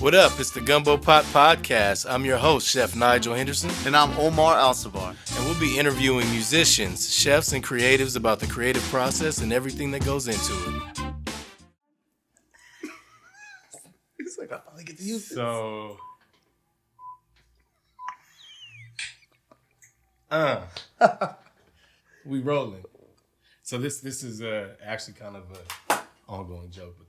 What up? It's the Gumbo Pot Podcast. I'm your host, Chef Nigel Henderson. And I'm Omar Alcivar. And we'll be interviewing musicians, chefs, and creatives about the creative process and everything that goes into it. He's like, I finally get to use this. So... we rolling. So this is actually kind of an ongoing joke, but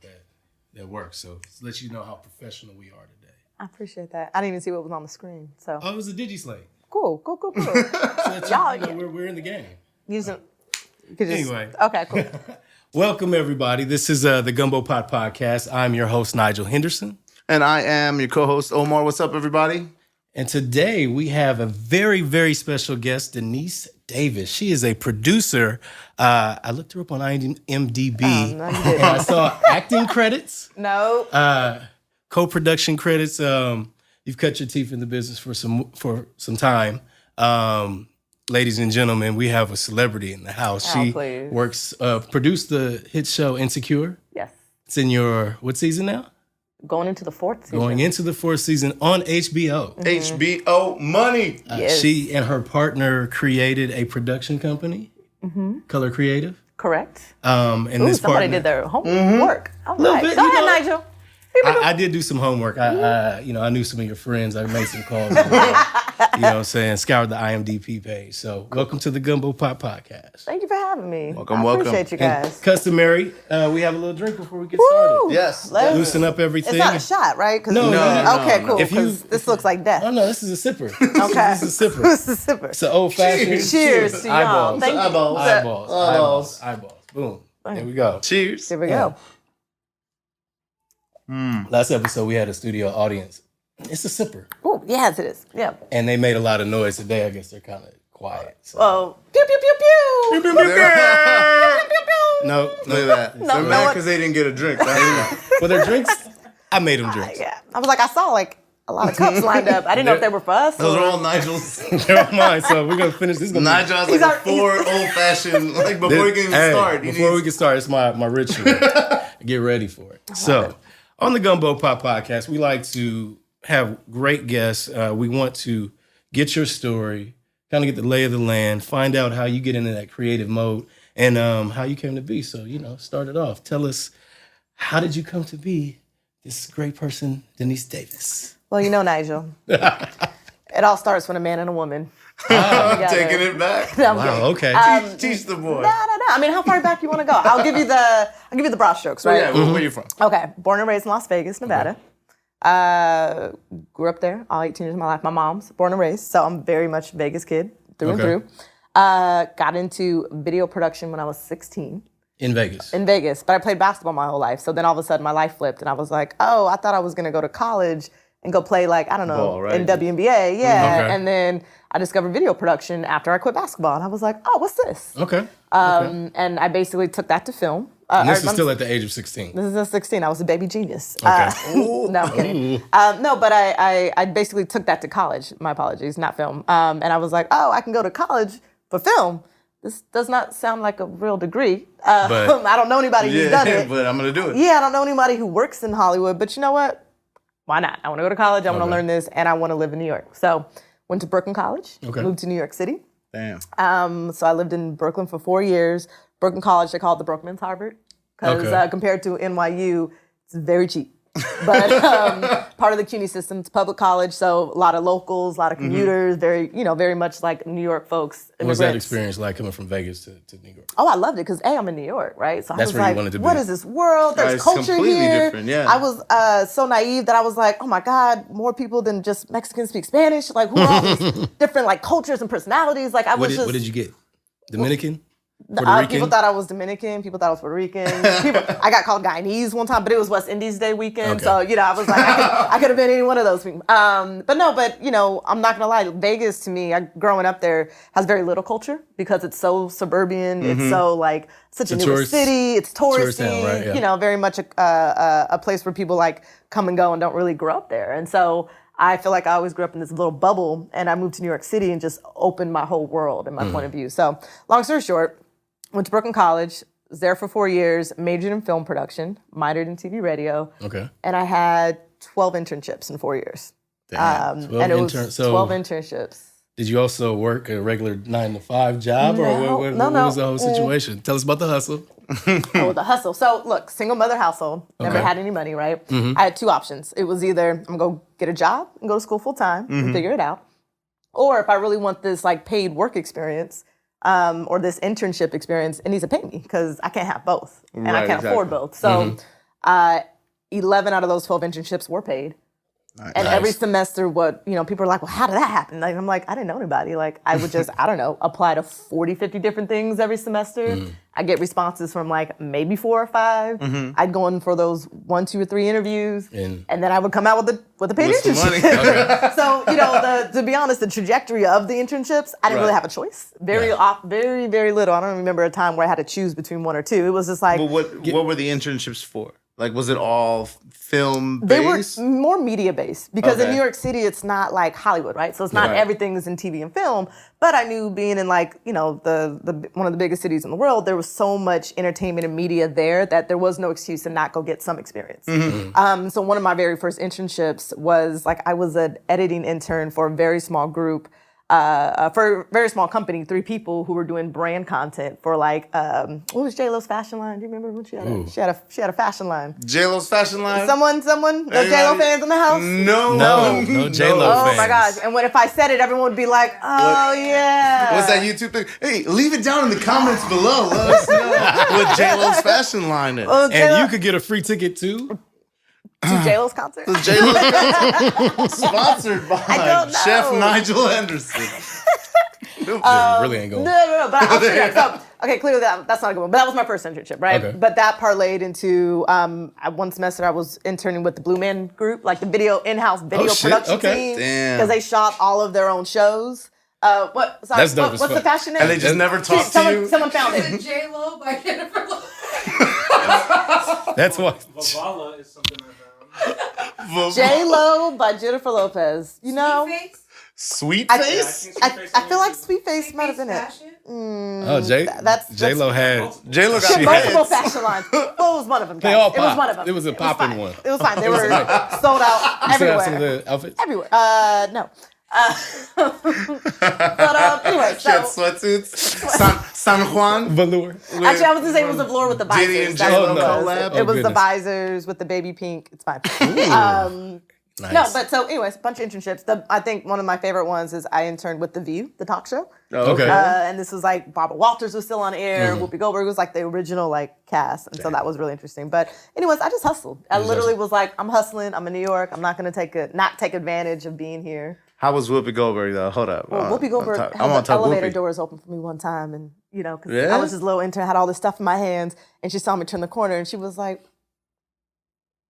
that works. So it lets you know how professional we are today. I appreciate that. I didn't even see what was on the screen. So Oh, it was a DigiSlate. cool. So that's, Y'all, we're in the game. Anyway. Okay, cool. Welcome, everybody. This is the Gumbo Pot Podcast. I'm your host, Nigel Henderson. And I am your co-host, Omar. What's up, everybody? And today we have a very, very special guest, Deniese Davis. She is a producer. I looked her up on IMDb, no, you didn't. and I saw acting credits, No. co-production credits. You've cut your teeth in the business for some time. Ladies and gentlemen, we have a celebrity in the house. Oh, She please. works, produced the hit show Insecure. Yes. It's in your, what season now? Going into the fourth season. Going into the fourth season on HBO. HBO money. Yes. She and her partner created a production company, Color Creative. Correct. And Ooh, this somebody partner, did their homework. All Little right. bit, Go you ahead, know. Nigel. I did do some homework. I knew some of your friends. I made some calls. You know what I'm saying? Scoured the IMDb page. So welcome to the Gumbo Pot Podcast. Thank you for having me. Welcome, I welcome. appreciate you And guys. customary, we have a little drink before we get Woo! started. Yes. Let's- Loosen up everything. It's not a shot, right? 'Cause No, you- no, Okay, no. cool. If you- 'Cause this looks like death. Oh, no, this is a sipper. Okay. This is a sipper. This is a sipper. It's an old-fashioned. Cheers to y'all. Eyeballs. Thank you. Eyeballs. Eyeballs. Boom. There we go. Cheers. Here we Yeah. go. Last episode, we had a studio audience. It's a sipper. Ooh, yes, it is. Yeah. And they made a lot of noise today. I guess they're kind of quiet. So. Oh, pew, pew, pew, pew. Pew, pew, pew, pew. No, Look at that. They're mad because they didn't get a drink. well, their drinks, I made them drinks. Yeah. I was like, I saw like a lot of cups lined up. I didn't know if they were for us. Those or- are all Nigel's. They're all mine, so we're going to finish. This is gonna be- Nigel has He's like our- a 4 old-fashioned, like before we can even Hey, start. Before we can start, it's my ritual. Get ready for it. So, on the Gumbo Pop Podcast, we like to have great guests. We want to get your story, kind of get the lay of the land, find out how you get into that creative mode, and how you came to be. So, start it off. Tell us, how did you come to be this great person, Deniese Davis? Well, Nigel, it all starts when a man and a woman. I'm taking it back. No, I'm Wow, kidding. okay. Teach the boy. No. I mean, how far back you want to go? I'll give you the broad strokes, So right? yeah, where you from? Okay. Born and raised in Las Vegas, Nevada. Grew up there all 18 years of my life. My mom's born and raised, so I'm very much a Vegas kid through and Okay. through. Got into video production when I was 16 In Vegas. in Vegas, but I played basketball my whole life. So then all of a sudden my life flipped, and I was like, oh, I thought I was gonna go to college and go play like, I don't know, Ball, right? in WNBA, yeah. Okay. And then I discovered video production after I quit basketball, and I was like, oh, what's this? Okay. And I basically took that to film. And this is I'm- still at the age of 16. This is at 16. I was a baby genius. Okay. No, I'm kidding. No, but I basically took that to college. My apologies, not film. And I was like, oh, I can go to college for film. This does not sound like a real degree. But- I don't know anybody who's done it. but I'm going to do it. Yeah, I don't know anybody who works in Hollywood. But you know what? Why not? I want to go to college. I want to Okay. learn this, and I want to live in New York. So went to Brooklyn College. Okay. Moved to New York City. Damn. So I lived in Brooklyn for 4 years. Brooklyn College, they call it the Brookman's Harvard, because Okay. compared to NYU, it's very cheap. But part of the CUNY system, it's public college, so a lot of locals, a lot of commuters, very much like New York folks. What was that immigrants. experience like coming from Vegas to New York? Oh, I loved it because I'm in New York, right? So I That's was where you like, wanted to be. what is this world? There's it's culture completely here. different, yeah. I was so naive that I was like, oh my God, more people than just Mexicans speak Spanish. Like, who are all these different like cultures and personalities? Like, I was What did you get? Dominican? Puerto People Rican? thought I was Dominican. People thought I was Puerto Rican. I got called Guyanese one time, but it was West Indies Day weekend. Okay. So, I was like, I could have been any one of those people. But I'm not going to lie. Vegas, to me, growing up there, has very little culture because it's so suburban. It's so, like, such a newer tourist- city. It's tourist touristy. town, right? Yeah. Very much a place where people, like, come and go and don't really grow up there. And so I feel like I always grew up in this little bubble, and I moved to New York City and just opened my whole world and my point of view. So, long story short, went to Brooklyn College, was there for 4 years, majored in film production, minored in TV radio. Okay. And I had 12 internships in 4 years. Damn, 12 and it was interns. 12 internships. Did you also work a regular 9-to-5 job, or what was the whole situation? Tell us about the hustle. Oh, the hustle. So look, single mother household, never had any money, right? I had two options. It was either I'm gonna go get a job and go to school full time and figure it out, or if I really want this like paid work experience or this internship experience, it needs to pay me because I can't have both and I can't afford both. So 11 out of those 12 internships were paid. And every semester, people are like, well, how did that happen? Like, I'm like, I didn't know anybody. Like, I would just, I don't know, apply to 40, 50 different things every semester. I get responses from like maybe 4 or 5. I'd go in for those 1, 2, or 3 interviews. And then I would come out with a paid internship. So, to be honest, the trajectory of the internships, I didn't really have a choice. Very, very little. I don't remember a time where I had to choose between 1 or 2. It was just like. Well, what were the internships for? Like, was it all film-based? They were more media-based because in New York City, it's not like Hollywood, right? So it's not everything is in TV and film. But I knew being in like, the one of the biggest cities in the world, there was so much entertainment and media there that there was no excuse to not go get some experience. So one of my very first internships was like, I was an editing intern for a very small group. For a very small company, 3 people who were doing brand content for like, what was J-Lo's fashion line? Do you remember when she had she had a fashion line? J-Lo's fashion line? Someone, no J-Lo fans in the house? No J-Lo fans. Oh my gosh. And if I said it, everyone would be like, yeah. What's that YouTube thing? Hey, leave it down in the comments below. Let us know what J-Lo's fashion line is. And you could get a free ticket too. To J-Lo's concert? Sponsored by Chef Nigel Henderson. Really ain't going. No, but I'll figure it out. So, okay, clearly that's not a good one. But that was my first internship, right? Okay. But that parlayed into one semester I was interning with the Blue Man Group, like the in-house video production team. Because they shot all of their own shows. What's the fashion name? And they just never talked to you? Someone found it. J-Lo by Jennifer Lopez. That's what. Vavala is something I found. J-Lo by Jennifer Lopez. Sweet I Face? feel like Sweet Face might have been it. J-Lo had. J-Lo She got had multiple fashion lines. Well, it was one of them. They all It was one of them. It was a popping one. It was fine. They were sold out You still have everywhere. some of the outfits? Everywhere. No. But anyway, She had sweatsuits. San Juan. Velour. actually, I was gonna say it was the velour with the visors. Diddy and That's J-Lo what it was. collab? It was the goodness. visors with the baby pink. It's fine. Nice. No, but so anyways, a bunch of internships. I think one of my favorite ones is I interned with The View, the talk show. Okay. And this was like Barbara Walters was still on air. Whoopi Goldberg was like the original like cast, and so that was really interesting. But anyways, I just hustled. I literally was like, I'm hustling. I'm in New York. I'm not gonna take advantage of being here. How was Whoopi Goldberg though? Hold up. Well, Whoopi Goldberg had the elevator doors open for me one time, and because I was just a little intern, had all this stuff in my hands, and she saw me turn the corner, and she was like,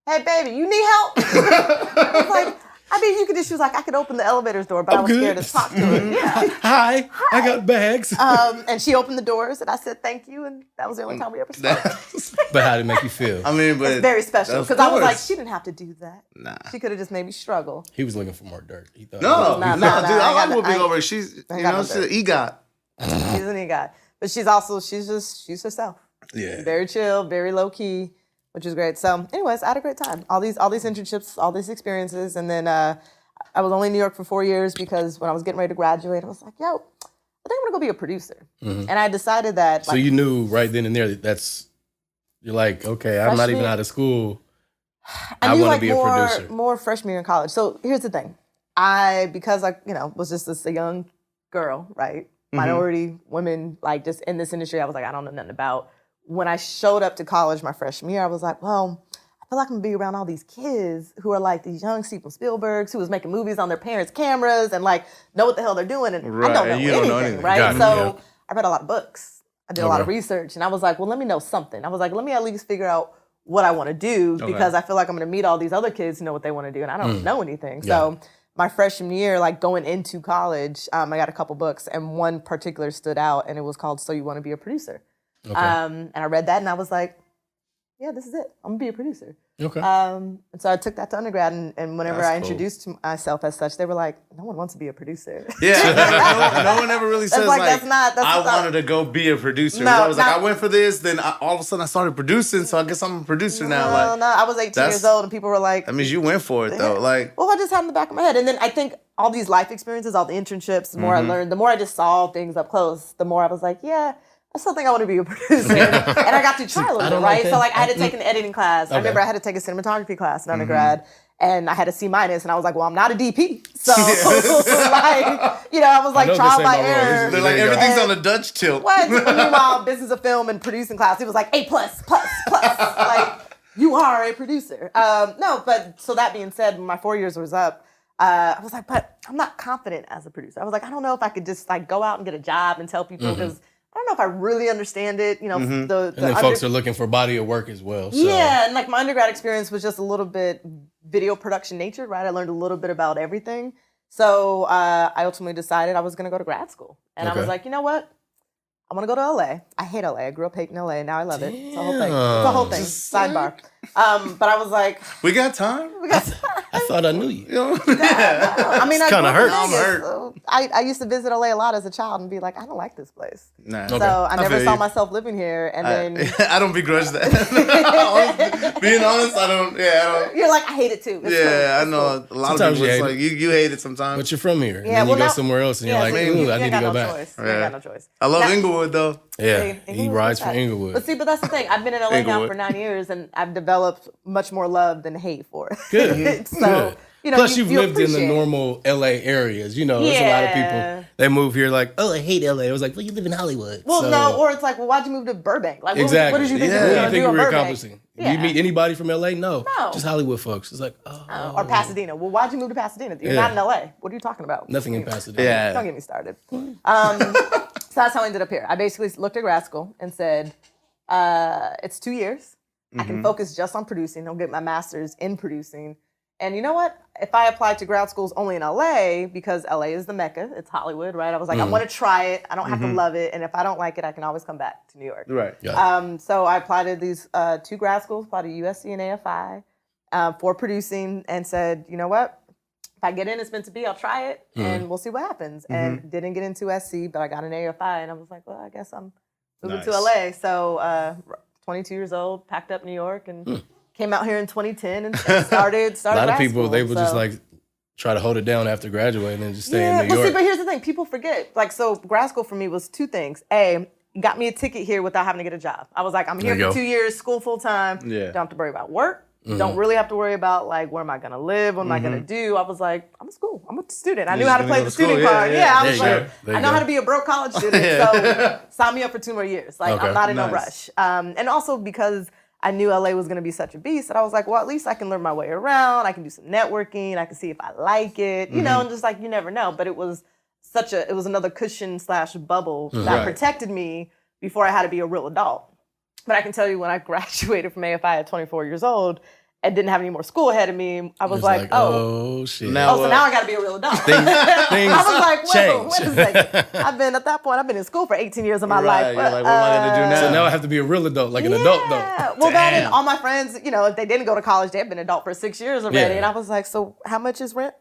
"Hey, baby, you need help?" I was like, I mean, she was like, I could open the elevator's door, but I was scared to talk to her. Yeah. Hi, I got bags. And she opened the doors, and I said thank you, and that was the only time we ever spoke. But how did it make you feel? I mean, but It's very special because I was like, she didn't have to do that. Nah. She could have just made me struggle. He was looking for more dirt. He thought, No, Nah, dude, I I like got- Whoopi Goldberg. She's, she's an EGOT. She's an guy, but she's herself. Yeah. Very chill, very low key, which is great. So, anyways, I had a great time. All these internships, all these experiences, and then I was only in New York for 4 years because when I was getting ready to graduate, I was like, yo, I think I'm gonna go be a producer. And I decided that. So you knew right then and there you're like, okay, I'm not even out of school. I knew want to like be a producer. more freshman year in college. So here's the thing. Because I was just this young girl, right? Minority women, like just in this industry, I was like, I don't know nothing about. When I showed up to college my freshman year, I was like, well, I feel like I'm gonna be around all these kids who are like these young Steven Spielbergs who was making movies on their parents' cameras and like know what the hell they're doing, and I don't know anything, right? Got it, So I read a lot of books. I did a lot of research, and I was like, well, let me know something. I was like, let me at least figure out what I want to do because I feel like I'm gonna meet all these other kids who know what they want to do, and I don't know anything. So my freshman year, like going into college, I got a couple books, and one particular stood out, and it was called "So You Want to Be a Producer." And I read that, and I was like, yeah, this is it. I'm gonna be a producer. Okay. And so I took that to undergrad, and whenever That's I cool. introduced myself as such, they were like, "No one wants to be a producer." Yeah, no one ever really says like, like, that's not- that's I not- wanted to go be a producer. No, I was like, not- I went for this, then all of a sudden I started producing, so I guess I'm a producer now. No, Like, no, I was 18 that's- years old, and people were like, that means you went for it though. Like, well, I just had it in the back of my head. And then I think all these life experiences, all the internships, the more I learned, the more I just saw things up close, the more I was like, yeah, I still think I want to be a producer. And I got to try a little bit, don't right? like so like that. I had to take an editing class. I remember I had to take a cinematography class in undergrad. And I had a C-, and I was like, well, I'm not a DP. So, like, you know, I was like, know trial this by ain't my role. error. they're like, There you go. everything's on a Dutch tilt. What? Meanwhile, business of film and producing class, it was like A++++. Like, you are a producer. No, but so that being said, when my 4 years was up, I was like, but I'm not confident as a producer. I was like, I don't know if I could just like go out and get a job and tell people because I don't know if I really understand it. You know, And then folks are looking for body of work as well. So. yeah, and like my undergrad experience was just a little bit video production natured, right? I learned a little bit about everything. So I ultimately decided I was going to go to grad school. And I was Okay. like, you know what? I want to go to LA. I hate LA. I grew up hating LA. Now I love it. It's a whole thing. It's a whole thing. Sidebar. But I was like, We got time. I thought I knew you. You know? I mean, I kinda grew up in hurts. Vegas, I'm hurt. so I used to visit LA a lot as a child and be like, I don't like this place. Nah. Okay. So I never feel saw you. myself living here. And then I don't begrudge that. Being honest, I don't. Yeah, I don't. you're like, I hate it too. It's Yeah, I cool. know It's cool. a lot Sometimes of people. you It's hate like you hate it sometimes. But you're from here. And Yeah, then you well, go now- somewhere else and you're like, so ooh, I you need ain't to got go no back. choice. You Yeah. ain't got no choice. I love Now- Inglewood though. Yeah. See, He Inglewood, rides what's for that? Inglewood. But see, but that's the thing. I've been in LA now Inglewood. for 9 years, and I've developed much more love than hate for it. Good. So, Good. you know, Plus, you you've lived in the appreciate it. normal LA areas. You know, there's a lot of Yeah. people, they move here like, oh, I hate LA. I was like, well, you live in Hollywood. Well, so. no, or it's like, well, why'd you move to Burbank? Like, Exactly. what did you think Yeah. you were What do going you to think do you in were Burbank? accomplishing? Do Yeah. you meet anybody from LA? No. No. Just Hollywood folks. It's like, oh. Or Pasadena. Well, why'd you move to Pasadena? You're Yeah. not in LA. What are you talking about? Nothing in Pasadena. Yeah. Don't get me started. So that's how I ended up here. I basically looked at grad school and said, it's 2 years. I can focus just on producing. I'll get my master's in producing. And you know what? If I applied to grad schools only in LA, because LA is the Mecca, it's Hollywood, right? I was like, I want to try it. I don't have to love it. And if I don't like it, I can always come back to New York. Right. Yeah. So I applied to these 2 grad schools, applied to USC and AFI for producing, and said, you know what? If I get in, it's meant to be. I'll try it, and we'll see what happens. And didn't get into SC, but I got an AFI, and I was like, well, I guess I'm moving to Nice. LA. So 22 years old, packed up New York, and came out here in 2010 and started A lot of grad people, school. they would just So- like try to hold it down after graduating and just stay yeah, in New but York. see, but here's the thing: people forget. Like, so grad school for me was 2 things. A, got me a ticket here without having to get a job. I was like, I'm here There you for go. 2 years, school full time. Yeah. Don't have to worry about work. Mm-hmm. Don't really have to worry about like where am I gonna live? What am I gonna do? I was like, I'm a school. I'm a student. I knew just how to gonna play go the to school. student Yeah, card. yeah. Yeah, I There was you like, go. There I you know go. how to be a broke college student. So sign me up for 2 more years. Like, Okay. I'm not in no Nice. rush. And also because I knew LA was gonna be such a beast, that I was like, well, at least I can learn my way around. I can do some networking. I can see if I like it. You know, and just like you never know. But it was another cushion / bubble that Right. protected me before I had to be a real adult. But I can tell you, when I graduated from AFI at 24 years old and didn't have any more school ahead of me, I was It's like, oh, shit. Now- so now I got to be a real adult. Things I was like, wait change. a second. At that point, I've been in school for 18 years of my Right. life. You're like, what am I gonna do now? So now I have to be a real adult, like an adult though. Well, that and Damn. all my friends, you know, if they didn't go to college, they've been adult for 6 years already. Yeah. And I was like, so how much is rent?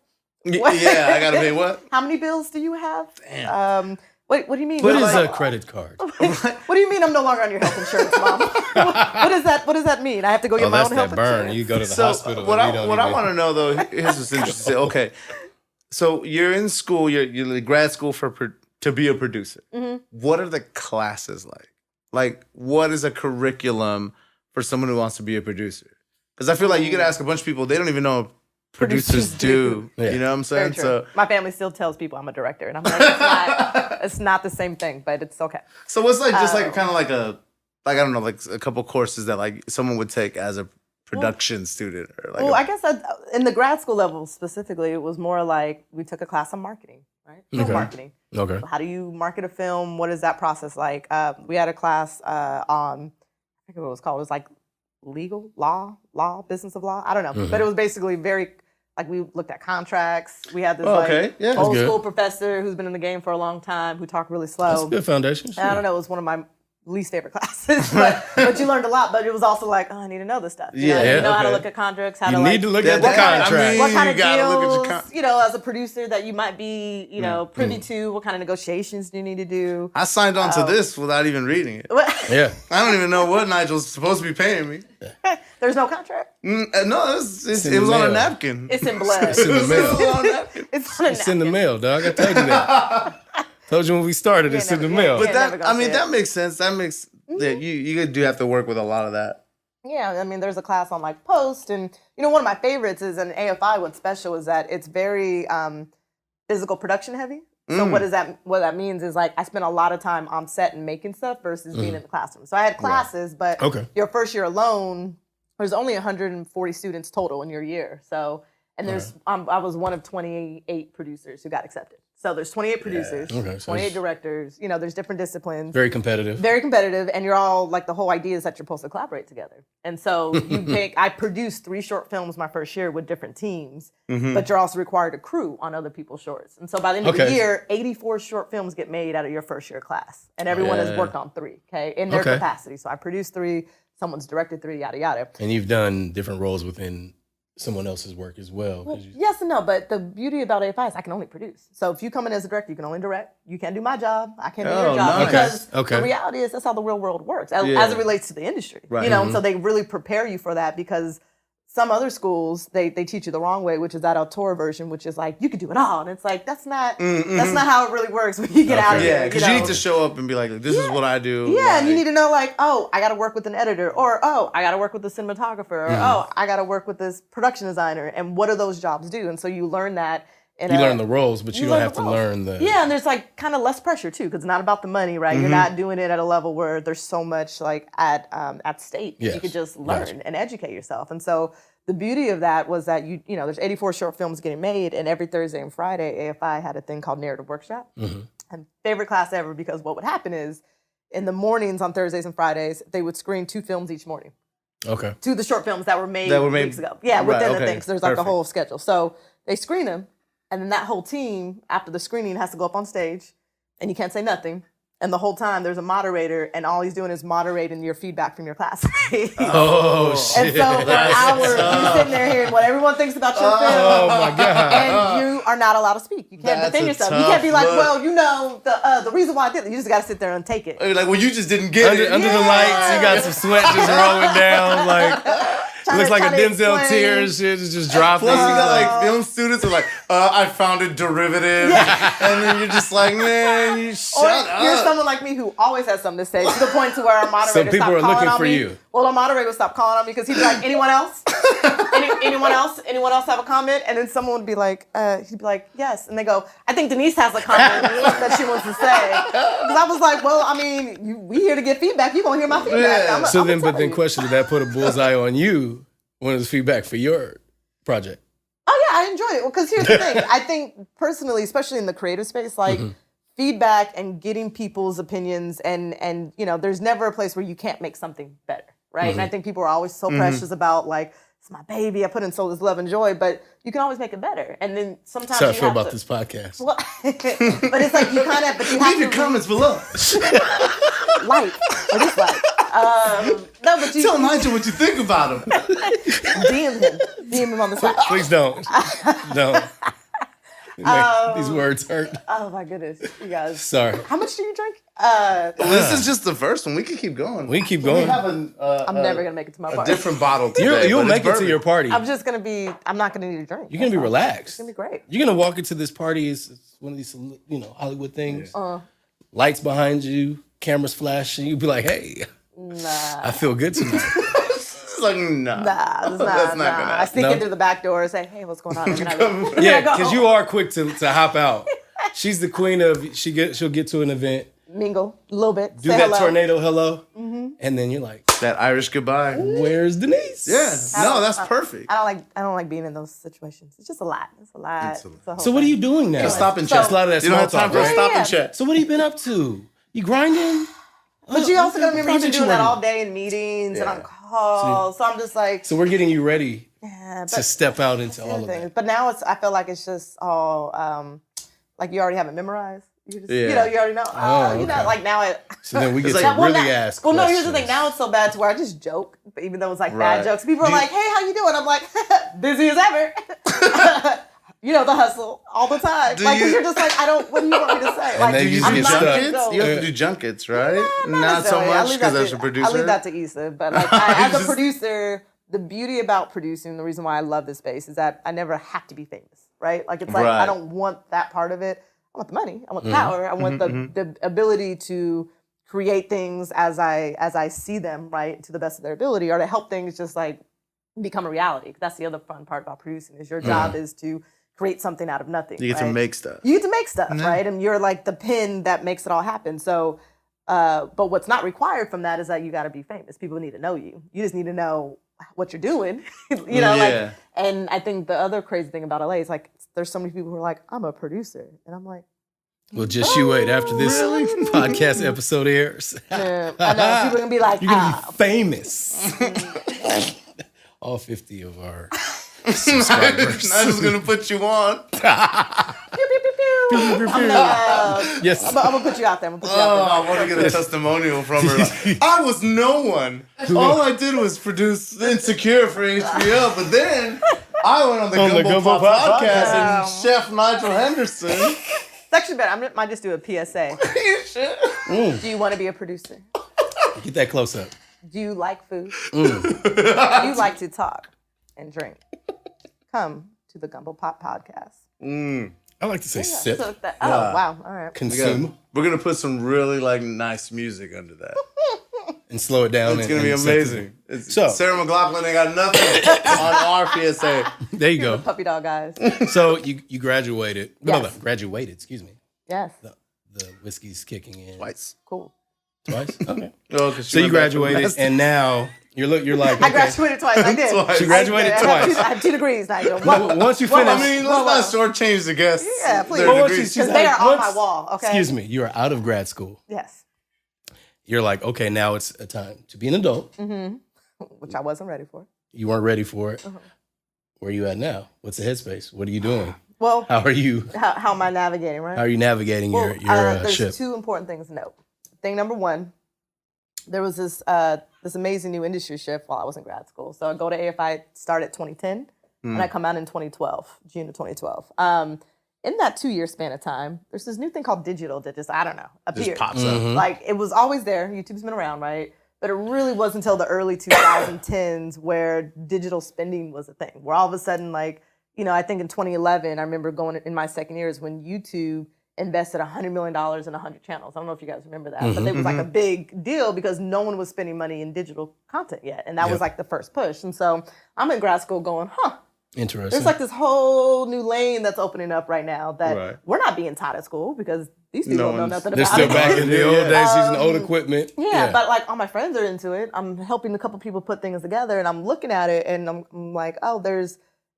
Yeah, I gotta pay what? How many bills do you have? Damn. Wait, what do you mean? What I'm is like- a credit card? What do you mean I'm no longer on your health insurance, Mom? What does that? What does that mean? I have to go get Oh, my that's own that health burn. insurance. You go to the So hospital. what and you I don't want to know though, here's what's interesting. Okay, so you're in school, you're in grad school to be a producer. What are the classes like? Like, what is a curriculum for someone who wants to be a producer? Because I feel like you could ask a bunch of people, they don't even know what producers do. Yeah. You know what I'm Very saying? true. So, My family still tells people I'm a director, and I'm like, it's not the same thing, but it's okay. so what's like just like kind of like I don't know, like a couple courses that like someone would take as a production student or like. Well, I guess in the grad school level specifically, it was more like we took a class on marketing, right? Film Okay. marketing. Okay. How do you market a film? What is that process like? We had a class on, I think it was called, it was like legal, law, business of law. I don't know. But it was basically very, like we looked at contracts. We had this okay. Yeah. old good. school professor who's been in the game for a long time who talked really That's a slow. good foundation. And I don't know, it was one of my least favorite classes, but you learned a lot. But it was also like, oh, I need to know this stuff. You know, Yeah, you know how to okay. look at contracts, how You to need to look at the what kind of- contract. what kind of You gotta look at your deals, you know, as a producer that you might be, you know, privy to. What kind of negotiations do you need to do? I signed on to this without even reading it. Yeah. I don't even know what Nigel's supposed to be paying me. There's no contract. No, it was in on the a mail. napkin. It's in blood. It's in the mail. It was on a napkin. It's on a It's in the napkin. mail, dog. I told you that. Told you when we started, it's in the never- mail. yeah, But never that, gonna I mean, see that it. makes sense. That makes that you do have to work with a lot of that. Yeah, I mean, there's a class on like post, and you know, one of my favorites is an AFI. What's special is that it's very physical production heavy. So what does that? What that means is like I spent a lot of time on set and making stuff versus being in the classroom. So I had classes, but Okay. your first year alone, there's only 140 students total in your year. So and there's I was one of 28 producers who got accepted. So there's 28 producers, Okay, so 28 it's- directors. You know, there's different disciplines. Very competitive. Very competitive, and you're all like the whole idea is that you're supposed to collaborate together. And so you make. I produced 3 short films my first year with different teams, but you're also required to crew on other people's shorts. And so by the end of the Okay. year, 84 short films get made out of your first year class, and everyone has worked on 3, okay, in their Okay. capacity. So I produced 3, someone's directed 3, yada yada. And you've done different roles within someone else's work as well. 'cause you- Yes and no, but the beauty about AFI is I can only produce. So if you come in as a director, you can only direct. You can't do my job. I can't do Oh, your job nice. because Okay. the reality is that's how the real world works as, Yeah. as it relates to the industry. Right. You know, and so they really prepare you for that because some other schools they teach you the wrong way, which is that auteur version, which is like you could do it all, and it's like that's not how it really works when you get out of Yeah, here. because you need to show up and be like, this is what I do. Yeah, and you like- need to know like, oh, I got to work with an editor, or oh, I got to work with a cinematographer, or oh, I got to work with this production designer, and what do those jobs do? And so you learn that. In You a- learn the roles, but you don't learn have the to roles. learn the. Yeah, and there's like kind of less pressure too, because it's not about the money, right? You're not doing it at a level where there's so much like at stake. Yes. You could just learn Gotcha. and educate yourself. And so the beauty of that was that you know there's 84 short films getting made, and every Thursday and Friday AFI had a thing called Narrative Workshop. And favorite class ever because what would happen is in the mornings on Thursdays and Fridays they would screen 2 films each morning. Okay. 2 the short films that were made weeks ago. Yeah, right, within the okay, things. There's like perfect. a whole schedule. So they screen them, and then that whole team, after the screening, has to go up on stage, and you can't say nothing. And the whole time there's a moderator, and all he's doing is moderating your feedback from your classmates. Oh, And shit. so for an hour, you're sitting there hearing what everyone thinks about your film. Oh, my God. And you are not allowed to speak. You can't That's defend a yourself. You can't be tough like, look. well, you know, the reason why I did it. You just got to sit there and take it. You're like, well, you just didn't get it. Under the lights, you got some sweat just rolling down. Like, it looks like a Trying to Denzel explain. tear and shit is just dropping. Plus, you got like film students who are like, I found a derivative. And then you're just like, man, you Or shut you're up. someone like me who always has something to say to the point to where our moderator people stopped are calling looking on for me. you. Well, the moderator would stop calling on me because he'd be like, anyone else? Anyone else? Anyone else have a comment? And then someone would be like, he'd be like, yes. And they go, I think Denise has a comment that she wants to say. Because I was like, well, I mean, we here to get feedback. You're going to hear my feedback. Yeah. So then, but but then question, did that put a bullseye on you when it was feedback for your project? Oh yeah, I enjoyed it. Well, because here's the thing. I think personally, especially in the creative space, like feedback and getting people's opinions and you know, there's never a place where you can't make something better, right? And I think people are always so precious about like, it's my baby, I put in so much love and joy, but you can always make it better. And then sometimes That's how I you feel have about to, this podcast. Well, but it's like you kind of, but you Leave have your to comments below. like or dislike. No, but you Tell Nigel what you think about him. DM him on the side. Please don't. Don't. These words hurt. Oh my goodness, you guys. Sorry. How much do you drink? This is just the first one. We can keep going. We keep We going. have I'm never gonna make it to my a party. different bottle today. You'll but make it's it to bourbon. your party. I'm just gonna be. I'm not gonna need a drink. You're gonna be That's all. relaxed. It's gonna be great. You're gonna walk into this party. It's one of these, Hollywood things. Lights behind you, cameras flashing. You'd be like, "Hey, Nah, I feel good tonight." It's like, nah. that's That's not gonna I happen. sneak No? in through the back door and say, "Hey, what's going on?" And then I go, Yeah, go because you are quick to hop out. She's the queen of. She'll get to an event, mingle a little bit, do say that hello. tornado hello, and then you're like, That Irish goodbye. "Where's Denise?" Yeah. No, that's perfect. I don't like being in those situations. It's just a lot. It's a lot. It's a lot. It's a whole So what are thing. you doing now? Stop and So- chat. It's a lot of that You don't have small time talk, for a right? stop and chat. So what have you been up to? You grinding? But you also gotta remember you've been Project you doing that working all on? day in meetings and Yeah. on calls. So I'm just like, So we're getting you ready yeah, to but step out into all of things. that. But now I feel like it's just all like you already have it memorized. You just, Yeah. you already know. Oh, You know, okay. like now So then we get It's to like, really now, ask Well, no, questions. here's the thing. Now it's so bad to where I just joke, but even though it's like Right. bad jokes. People are Do you- like, hey, how you doing? I'm like, busy as ever. You know, the hustle all the time. Do Like, because you- you're just like, what do you want me to say? Like, then Do you just do get stuck. junkets? You have Yeah. to do junkets, right? Not Not so necessarily. I much leave because that as to- a producer. I leave that to Issa. But like, as a producer, the beauty about producing, the reason why I love this space is that I never have to be famous, right? Like, it's like, Right. I don't want that part of it. I want the money. I want the power. I want the ability to create things as I see them, right, to the best of their ability, or to help things just like become a reality. That's the other fun part about producing is your job is to create something out of nothing. You get to right? make stuff. You get to make stuff, right? And you're like the pin that makes it all happen. So, but what's not required from that is that you got to be famous. People need to know you. You just need to know what you're doing, you know. Yeah. Like, and I think the other crazy thing about LA is like there's so many people who are like, I'm a producer, and I'm like, Well, just you wait. After this podcast episode airs, I know people are gonna be like, you're going to be famous. All 50 of our subscribers. I'm just gonna put you on. pew, pew, pew, pew. Yes. I'm gonna put you out there. I'm gonna put you Oh, out I there. want to get a testimonial from her. Like, I was no one. All I did was produce Insecure for HBO, but then I went on the Gumbo Pop podcast and Chef Nigel Henderson. It's actually better. I might just do a PSA. You should. Do you want to be a producer? Get that close up. Do you like food? Do you like to talk and drink? Come to the Gumbo Pop podcast. I like to say sip, So wow. All right. consume, We're gonna put some really like nice music under that. and slow it down. It's gonna be and set amazing. So- Sarah McLachlan ain't got nothing on our PSA. There you The go. puppy dog guys. So you graduated. Yes. Graduated. Excuse me. Yes. The whiskey's kicking in Twice. Cool. Twice. Okay. Oh, 'cause she So you went back to graduated, master's. and now you're like. I Okay. graduated twice. I did. Twice. She graduated twice. I have 2 degrees, Nigel. One, Once you Well, finish, I mean, let's not shortchange the guests. Yeah, please. their Well, once degrees. because they are on my once- wall. Okay. excuse me, you are out of grad school. Yes. You're like, okay, now it's a time to be an adult. Which I wasn't ready for. You weren't ready for it. Where are you at now? What's the headspace? What are you doing? Well, How are you? how am I navigating? Right. How are you navigating your there's ship? 2 important things to note. Thing number 1, there was this amazing new industry shift while I was in grad school. So I go to AFI, start at 2010, and I come out in 2012, June of 2012. In that 2-year span of time, there's this new thing called digital that just, I don't know, appeared. pops up. Like, it was always there. YouTube's been around, right? But it really wasn't until the early 2010s where digital spending was a thing, where all of a sudden, like, you know, I think in 2011, I remember going in my second year is when YouTube invested $100 million in 100 channels. I don't know if you guys remember that, but it was like a big deal because no one was spending money in digital content yet. And that was like the first push. And so I'm in grad school going, Interesting. there's like this whole new lane that's opening up right now that Right. we're not being taught at school because these people don't know one's- nothing They're about still it. back in the old days using old equipment. Yeah, but like all my friends are into it. I'm helping a couple people put things together, and I'm looking at it, and I'm like, oh,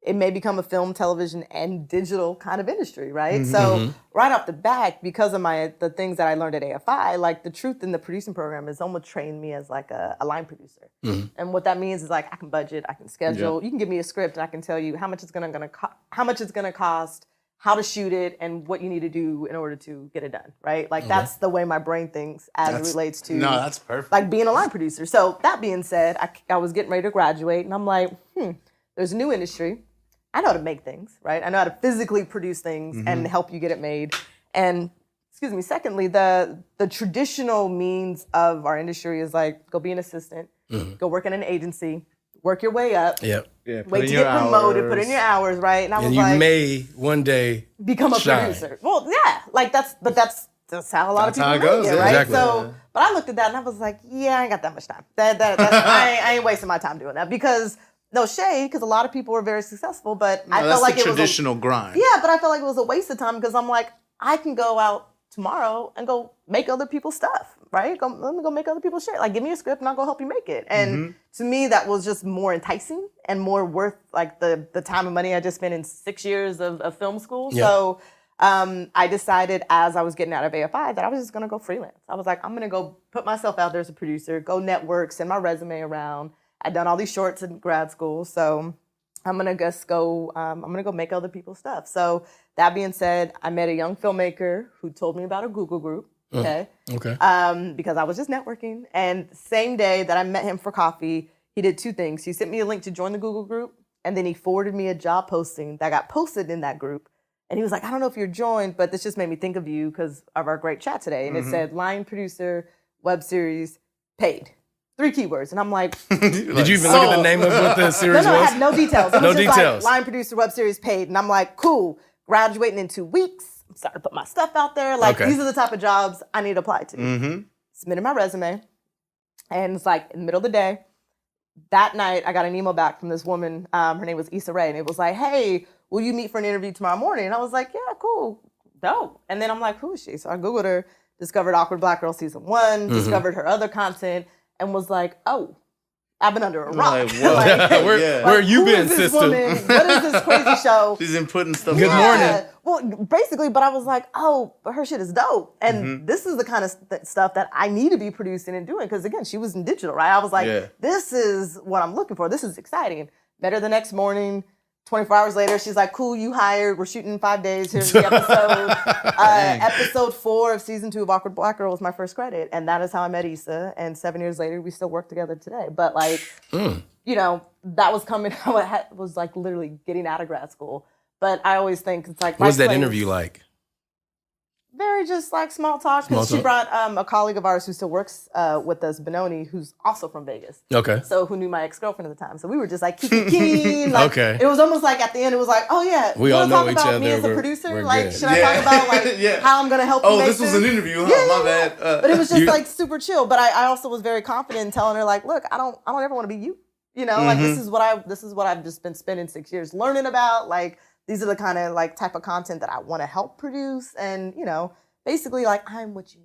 it may become a film, television, and digital kind of industry, right? So right off the bat, because of the things that I learned at AFI, like the truth in the producing program is almost trained me as like a line producer, and what that means is like I can budget, I can schedule. You can give me a script, and I can tell you how much it's gonna cost, how to shoot it, and what you need to do in order to get it done, right? Like that's the way my brain thinks as it relates to No, that's perfect. like being a line producer. So that being said, I was getting ready to graduate, and I'm like, there's a new industry. I know how to make things, right? I know how to physically produce things and help you get it made. And excuse me, secondly, the traditional means of our industry is like go be an assistant, go work in an agency, work your way up, Yep. Yeah, put wait in to your get promoted, hours. put in your hours, right? And I was And you like, may one day become a shine. producer. Well, yeah, like that's how a lot That's of how people it make goes, it, yeah. right? Exactly. So, but I looked at that and I was like, yeah, I ain't got that much time. I ain't wasting my time doing that because no shade, because a lot of people were very successful, but I That's felt like the it was traditional grind. yeah, but I felt like it was a waste of time because I'm like, I can go out tomorrow and go make other people's stuff, right? Let me go make other people's shit. Like, give me a script and I'll go help you make it. And to me, that was just more enticing and more worth like the time and money I just spent in 6 years of film school. Yeah. So I decided as I was getting out of AFI that I was just gonna go freelance. I was like, I'm gonna go put myself out there as a producer, go network, send my resume around. I'd done all these shorts in grad school, so I'm gonna just go. I'm gonna go make other people's stuff. So that being said, I met a young filmmaker who told me about a Google group. Okay. Okay. Because I was just networking, and same day that I met him for coffee, he did two things. He sent me a link to join the Google group, and then he forwarded me a job posting that got posted in that group. And he was like, I don't know if you're joined, but this just made me think of you because of our great chat today. And it said line producer, web series, paid. 3 keywords. And I'm like, Did you even look at the name of what the series no, was? I had no details. It No was just details. like line producer, web series, paid. And I'm like, cool, graduating in 2 weeks. I'm starting to put my stuff out there. Like, Okay. these are the type of jobs I need to apply to. Submitted my resume. And it's like in the middle of the day. That night, I got an email back from this woman. Her name was Issa Rae. And it was like, hey, will you meet for an interview tomorrow morning? And I was like, yeah, cool. Dope. And then I'm like, who is she? So I Googled her, discovered Awkward Black Girl Season 1, discovered her other content, and was like, oh, I've been under a rock. Like, whoa. Like, Where you who been, is this sister? woman? What is this crazy show? She's been putting stuff. Good morning. Well, basically, but I was like, oh, but her shit is dope. And this is the kind of stuff that I need to be producing and doing. Because again, she was in digital, right? I was like, this is what I'm looking for. This is exciting. Met her the next morning. 24 hours later, she's like, cool, you hired. We're shooting in 5 days. Here's the episode. Episode 4 of season 2 of Awkward Black Girl was my first credit. And that is how I met Issa. And 7 years later, we still work together today. But like, you know, that was coming, I was like literally getting out of grad school. But I always think it's like, What was that interview like? Very just like small talk. Small Because she talk. brought a colleague of ours who still works with us, Benoni, who's also from Vegas. Okay. So who knew my ex-girlfriend at the time. So we were just like kiki. Like, Okay. It was almost like at the end, it was like, oh yeah, We you all wanna know talk each about other. me as a We're producer? good. Like, should I Yeah. talk about like Yeah. how I'm gonna help you Oh, make this was an interview, huh? Yeah, My yeah, bad. yeah. But it was just You- like super chill. But I also was very confident in telling her like, look, I don't ever want to be you. You know, like this is what I've just been spending 6 years learning about. Like these are the kind of like type of content that I want to help produce, and you know, basically like I'm what you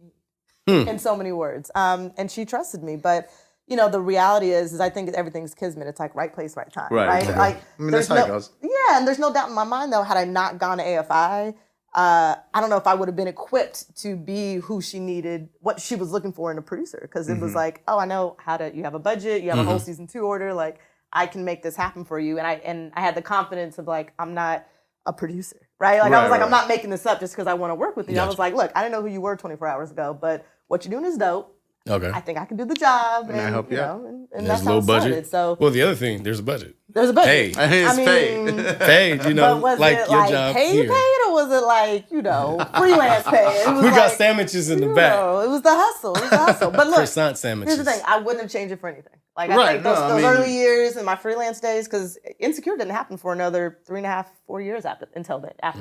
need in so many words. And she trusted me, but you know, the reality is I think everything's kismet. It's like right place, right time, Right. right? Okay. Like I mean, there's that's how it no, goes. yeah, and there's no doubt in my mind though. Had I not gone to AFI, I don't know if I would have been equipped to be who she needed, what she was looking for in a producer, because it was like, oh, I know how to. You have a budget, you have a whole season 2 order, like I can make this happen for you, and I had the confidence of like I'm not a producer, right? Like I was like, I'm not making this up just because I want to work with you. I was like, look, I didn't know who you were 24 hours ago, but what you're doing is dope. Okay. I think I can do the job, and I hope, you yeah. know, and There's that's a how low it started. budget. So Well, the other thing, there's a budget. there's a budget. Hey. It's I mean, paid. Paid, you know, but was like it your like job paid here. or was it like, you know, freelance pay? It was We got like, sandwiches in the you back. know, it was the hustle. It was the hustle. But look, Croissant sandwiches. here's the thing. I wouldn't have changed it for anything. Like I Right, think no, those, I those mean- early years and my freelance days, because Insecure didn't happen for another 3.5, 4 years after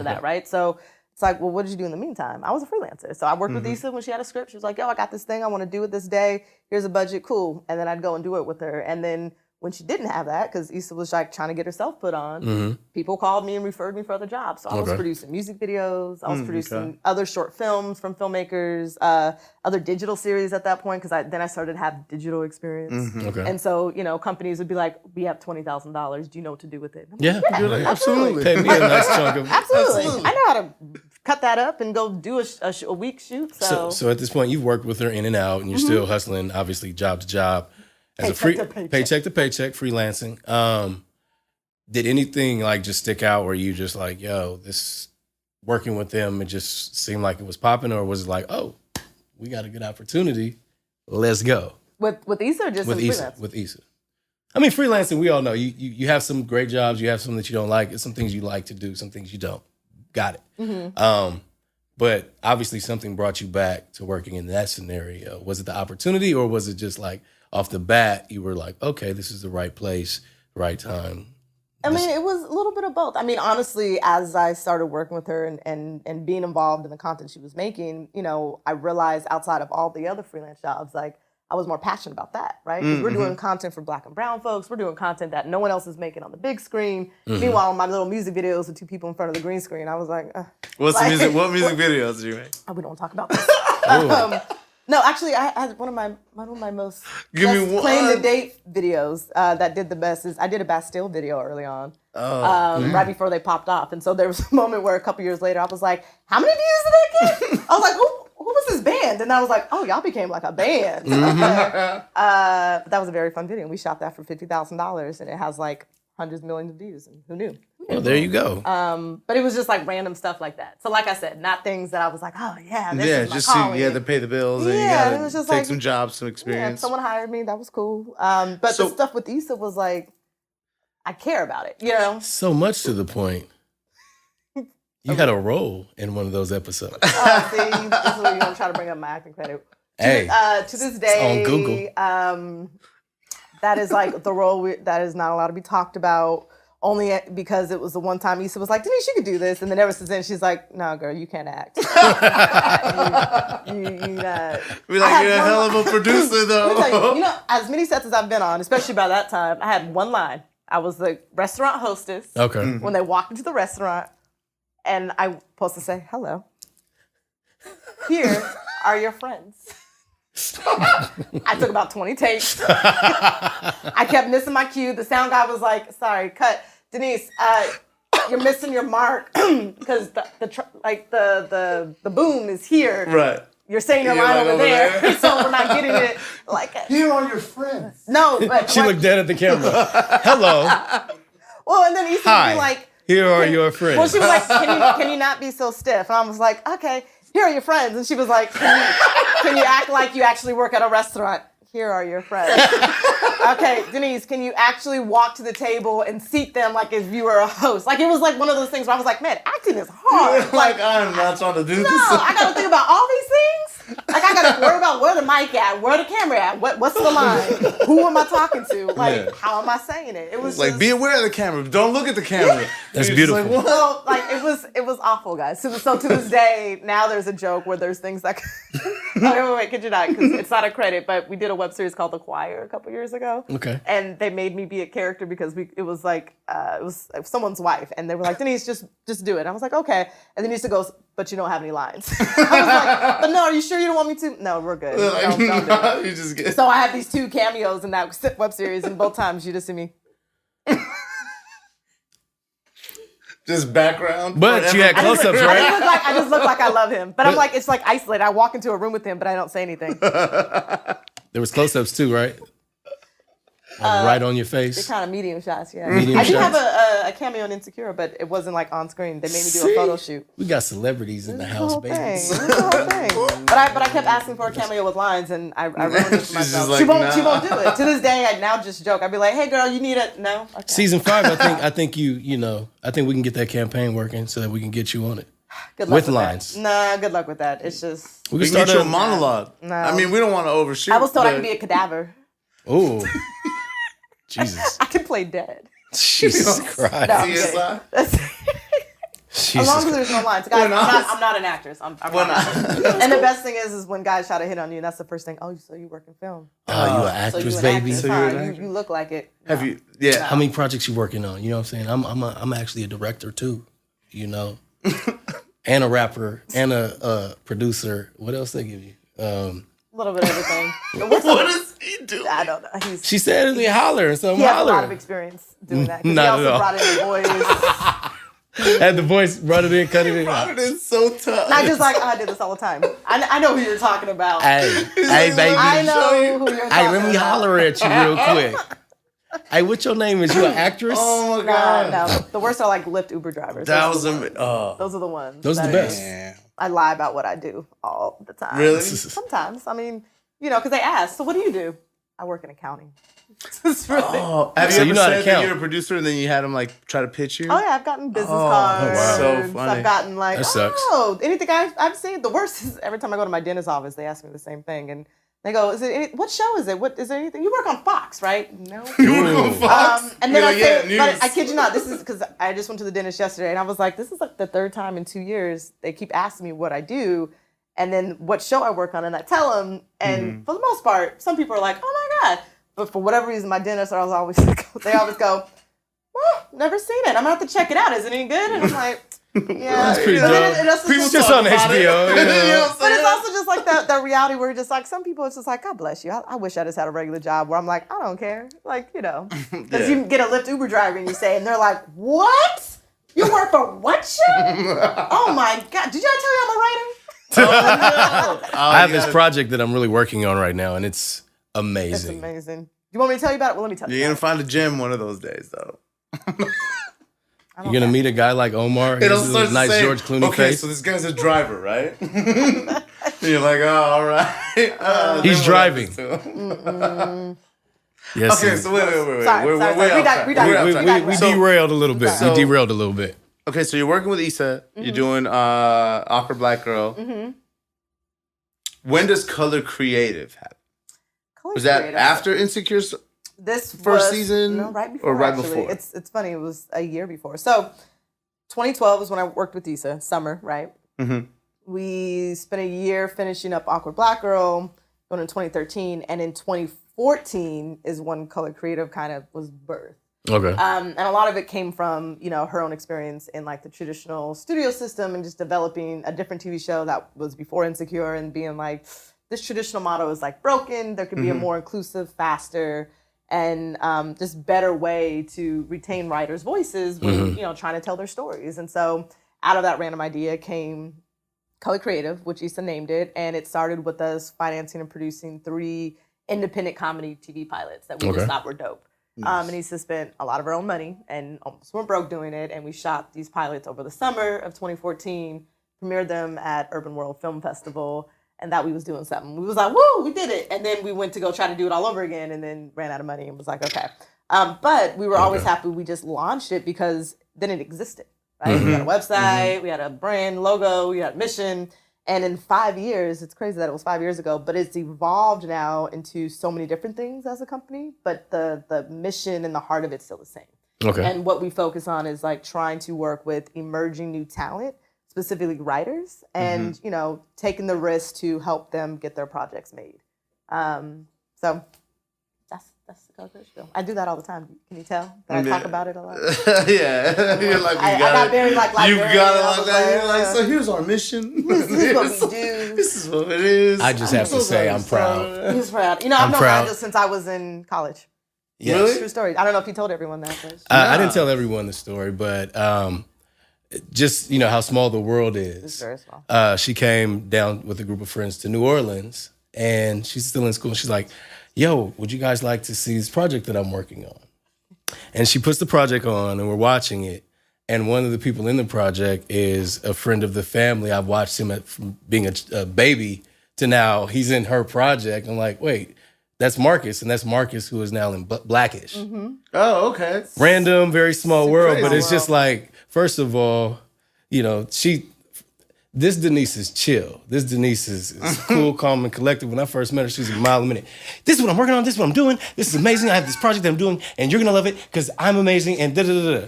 that, right? So it's like, well, what did you do in the meantime? I was a freelancer. So I worked with Issa when she had a script. She was like, yo, I got this thing I want to do it this day. Here's a budget, cool. And then I'd go and do it with her. And then when she didn't have that, because Issa was like trying to get herself put on, people called me and referred me for other jobs. So I was Okay. producing music videos. I was producing other short films from filmmakers, other digital series at that point, because then I started to have digital experience. Okay. And so, you know, companies would be like, we have $20,000. Do you know what to do with it? I'm like, Yeah. Like, absolutely. Pay me a nice chunk of Absolutely. I know how to cut that up and go do a week shoot. So at this point, you've worked with her in and out, and you're still hustling, obviously, job to job, as Paycheck to paycheck, freelancing. Did anything like just stick out where you just like, yo, this working with them, it just seemed like it was popping, or was it like, oh, we got a good opportunity, let's go with Issa or just with in Issa? freelance? With Issa. I mean, freelancing, we all know you have some great jobs, you have some that you don't like, some things you like to do, some things you don't. Got it. But obviously something brought you back to working in that scenario. Was it the opportunity, or was it just like off the bat you were like, okay, this is the right place, right time? I mean, it was a little bit of both. I mean, honestly, as I started working with her and being involved in the content she was making, you know, I realized outside of all the other freelance jobs, like I was more passionate about that, right? Because we're doing content for Black and brown folks. We're doing content that no one else is making on the big screen. Meanwhile, my little music videos with 2 people in front of the green screen, I was like, What's Like- the music? What music videos do you make? we don't talk about this. No, actually, I had one of my most Give me best claim to one. date videos that did the best is I did a Bastille video early on, Oh, right before they popped off, and so there was a moment where a couple years later I was like, how many views did that get? I was like, who was this band? And I was like, oh, y'all became like a band. But that was a very fun video, and we shot that for $50,000, and it has like hundreds of millions of views, and who knew? Well, there you go. But it was just like random stuff like that. So like I said, not things that I was like, oh yeah, this is my just calling. you had to pay the bills and Yeah, you it got was to just take like- some jobs, some Yeah, experience. someone hired me. That was cool. But So- the stuff with Issa was like, I care about it, you know? So much to the point. You had a role in one of those episodes. See, this is where you're going to try to bring up my acting credit. Hey, To this day, on Google. That is like the role that is not allowed to be talked about. Only because it was the one time Issa was like, Denise, you could do this. And then ever since then, she's like, no, girl, you can't act. Be like, you're a hell of a producer, though. Let me tell you, as many sets as I've been on, especially by that time, I had one line. I was the restaurant hostess. okay. When they walked into the restaurant, and I'm supposed to say, hello. Here are your friends. I took about 20 takes. I kept missing my cue. The sound guy was like, sorry, cut. Denise, you're missing your mark because the boom is here. Right. You're saying your You're line like over over there. there. So we're not getting it. Like, Here are your friends. no, but She like, looked dead at the camera. Hello. well, and then Issa would Hi. be like, Here are your friends. well, she was like, can you not be so stiff? And I was like, okay, here are your friends. And she was like, can you act like you actually work at a restaurant? Here are your friends. Okay, Denise, can you actually walk to the table and seat them like if you were a host? Like, it was like one of those things where I was like, man, acting is hard. Like, I'm not trying to do No, this. I gotta think about all these things. Like, I gotta worry about where the mic at, where the camera at, what's the line, who am I talking to, like, Yeah. how am I saying it? It was Like, just, be aware of the camera. Don't look at the camera. That's You're just beautiful. Like, what? so, like, it was awful, guys. So to this day, now there's a joke where there's things like, wait, could you not? Because it's not a credit, but we did a web series called The Choir a couple years ago. Okay. And they made me be a character because it was someone's wife, and they were like, Denise, just do it. And I was like, okay. And then Issa goes, but you don't have any lines. I was like, but no, are you sure you don't want me to? No, we're good. Don't do it. You just get. So I have these 2 cameos in that web series, and both times you just see me. Just background. But you had forever. close-ups, I right? just look like I love him, but I'm like, it's like isolated. I walk into a room with him, but I don't say anything. There was close-ups too, right? Right on your They're face. kind of medium shots, yeah. Medium I did shots. have a cameo in Insecure, but it wasn't like on screen. They made me do a photo shoot. We got celebrities in the It was house, whole baby. thing. It was the whole thing. But I kept asking for a cameo with lines, and I ruined it She's for myself. just She like, won't nah. do it. To this day, I now just joke. I'd be like, "Hey, girl, you need it?" No. Okay. Season 5, I think I think we can get that campaign working so that we can get you on it. Good luck with that. lines. Nah, good luck with that. It's just We We can can get start you a monologue. No. I mean, we don't want to overshoot. I was told I but- could be a cadaver. Oh, Jesus, I could play dead. Jesus Christ, No, I'm kidding. CSI? That's- Jesus As long as Christ. there's no lines. Guys, not. I'm not an actress. I'm We're not. not. And the best thing is when guys try to hit on you, and that's the first thing. Oh, so you work in film. Oh, you an So you actress, an baby. actress. So you're Huh, an you, actress. you look like it. Have No. you? Yeah. How many projects you working on? You know what I'm saying? I'm actually a director too. You know, and a rapper and a producer. What else they give you? A little bit of everything. What does he do? I don't know. He's, She said me holler, so I'm he has a lot of hollering. experience doing that. 'cause he Not at also all. brought in the voice. Had the voice, brought it in, cut it in. It is so tough. Not just like, oh, I did this all the time. I know who you're talking about. Hey, hey, baby. I show know you. who you're talking Hey, about. let me holler at you real quick. Hey, what's your name? Is you an actress? Oh my Nah, god. no. The worst are like Lyft Uber drivers. That Those was are the ones. oh. Those are the ones. Those are the that best. Damn. I lie about what I do all the time. Really? Sometimes. I mean, because they ask, so what do you do? I work in accounting. It's really, Oh, have So you you ever know how to said that count. you're a producer and then you had him like try to pitch you? Oh yeah, I've gotten business Oh, cards. wow. So funny. I've gotten like, That sucks. oh, anything I've seen. The worst is every time I go to my dentist's office, they ask me the same thing, and they go, what show is it? What is there anything? You work on Fox, right? No. You work on Fox? And then You're I like, say, yeah, but news. I kid you not, this is because I just went to the dentist yesterday, and I was like, this is like the 3rd time in 2 years they keep asking me what I do, and then what show I work on, and I tell them, and for the most part, some people are like, oh my god, but for whatever reason, my dentists are always they always go, well, never seen it. I'm gonna have to check it out. Is it any good? And I'm like, yeah, That's pretty And then dope. it also People Just talk on about it. HBO, you know. You know what I'm but it's saying? also just like that reality where just like some people, it's just like, God bless you. I wish I just had a regular job where I'm like, I don't care. Like, because Yeah. you get a Lyft Uber driver and you say, and they're like, what? You work for what show? Oh my God. Did I tell you I'm a writer? I have this project that I'm really working on right now, and it's It's amazing. amazing. You want me to tell you about it? Well, let me tell you. You're gonna about find a gym one of those days, though. You're gonna meet a guy like Omar. It'll He's a start nice saying, George Clooney okay, face. so this guy's a driver, right? And you're like, oh, all right. He's Then what driving. happens to him? Yes. Okay, he- so wait. Sorry, We're sorry, way sorry. off track. We We're off digress. track. we So- derailed a little bit. So- We derailed a little bit. Okay, so you're working with Issa. You're doing Awkward Black Girl. When does Color Creative happen? Color Was that Creative. after Insecure? This first was, season No, right before. or right actually. before? It's funny. It was a year before. So 2012 is when I worked with Issa. Summer, right? Mhm. We spent a year finishing up Awkward Black Girl, going in 2013, and in 2014 is when Color Creative kind of was birthed. Okay. And a lot of it came from, her own experience in like the traditional studio system and just developing a different TV show that was before Insecure and being like, this traditional model is like broken. There could be a more inclusive, faster, and just better way to retain writers' voices when, trying to tell their stories. And so out of that random idea came Color Creative, which Issa named it. And it started with us financing and producing 3 independent comedy TV pilots that we just thought were dope. And Issa spent a lot of her own money and almost went broke doing it. And we shot these pilots over the summer of 2014, premiered them at Urban World Film Festival, and that we was doing something. We was like, woo, we did it. And then we went to go try to do it all over again and then ran out of money and was like, okay. But we were always happy we just launched it because then it existed, right? We had a website, we had a brand logo, we had a mission. And in 5 years, it's crazy that it was 5 years ago, but it's evolved now into so many different things as a company, but the mission and the heart of it's still the same. Okay. And what we focus on is like trying to work with emerging new talent, specifically writers, and, taking the risk to help them get their projects made. So that's the Color Creative Spiel. I do that all the time. Can you tell that I talk about it a lot? Yeah. You're like, I got very like you librarian, got it I like was that. You're like, like, so here's our mission. This is what we do. This is what it is. I just have to say I'm proud. He's proud. I've known proud. Nigel since I was in college. Yes. Really? True story. I don't know if he told everyone that. But I didn't tell everyone the story, but just how small the world it's is. very small. She came down with a group of friends to New Orleans, and she's still in school. She's like, "Yo, would you guys like to see this project that I'm working on?" And she puts the project on, and we're watching it. And one of the people in the project is a friend of the family. I've watched him from being a baby to now he's in her project. I'm like, wait, that's Marcus, and that's Marcus who is now in Blackish. Oh, okay. Random, very small world, but crazy it's just like, first of all, this Denise is chill. This Denise is cool, calm, and collected. When I first met her, she was a mile a minute. This is what I'm working on. This is what I'm doing. This is amazing. I have this project that I'm doing, and you're gonna love it because I'm amazing. And da da da da.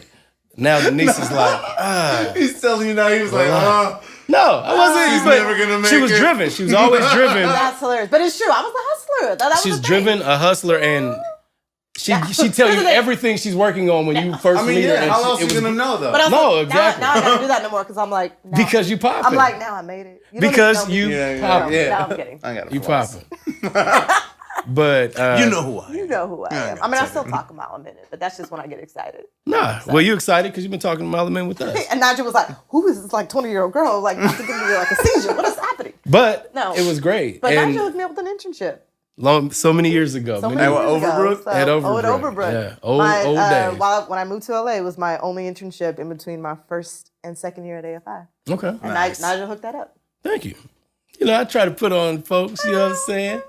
Now Denise is like, He's telling you now. He was like, no, I wasn't. She's but never gonna make she was it. driven. She was always driven. That's hilarious. But it's true. I was a hustler. That was She's the thing. driven, a hustler, and she tell you everything she's working on when you first I mean, meet her. yeah. and How else it you was- gonna know though? But I was No, like, exactly. Now I can't do that no more because I'm like, now, Because you popping. I'm like, now I made it. You don't Because even know you me. popping. Now I'm kidding. I got You popping. But You know who I am. You know who I am. I mean, I still talk a mile a minute, but that's just when I get excited. nah. Well, you excited because you've been talking to Mile Men with us. And Nigel was like, who is this like 20-year-old girl? Like, about to give me like a seizure. What is happening? But No. it was great. But and Nigel hooked me up with an internship. so many years ago. So many many At years ago. Overbrook? So, At at Overbrook. Overbrook. Yeah. Old days. When I moved to LA, it was my only internship in between my first and second year at AFI. Okay. And Nice. Nigel hooked that up. Thank you. I try to put on folks, you know what I'm saying?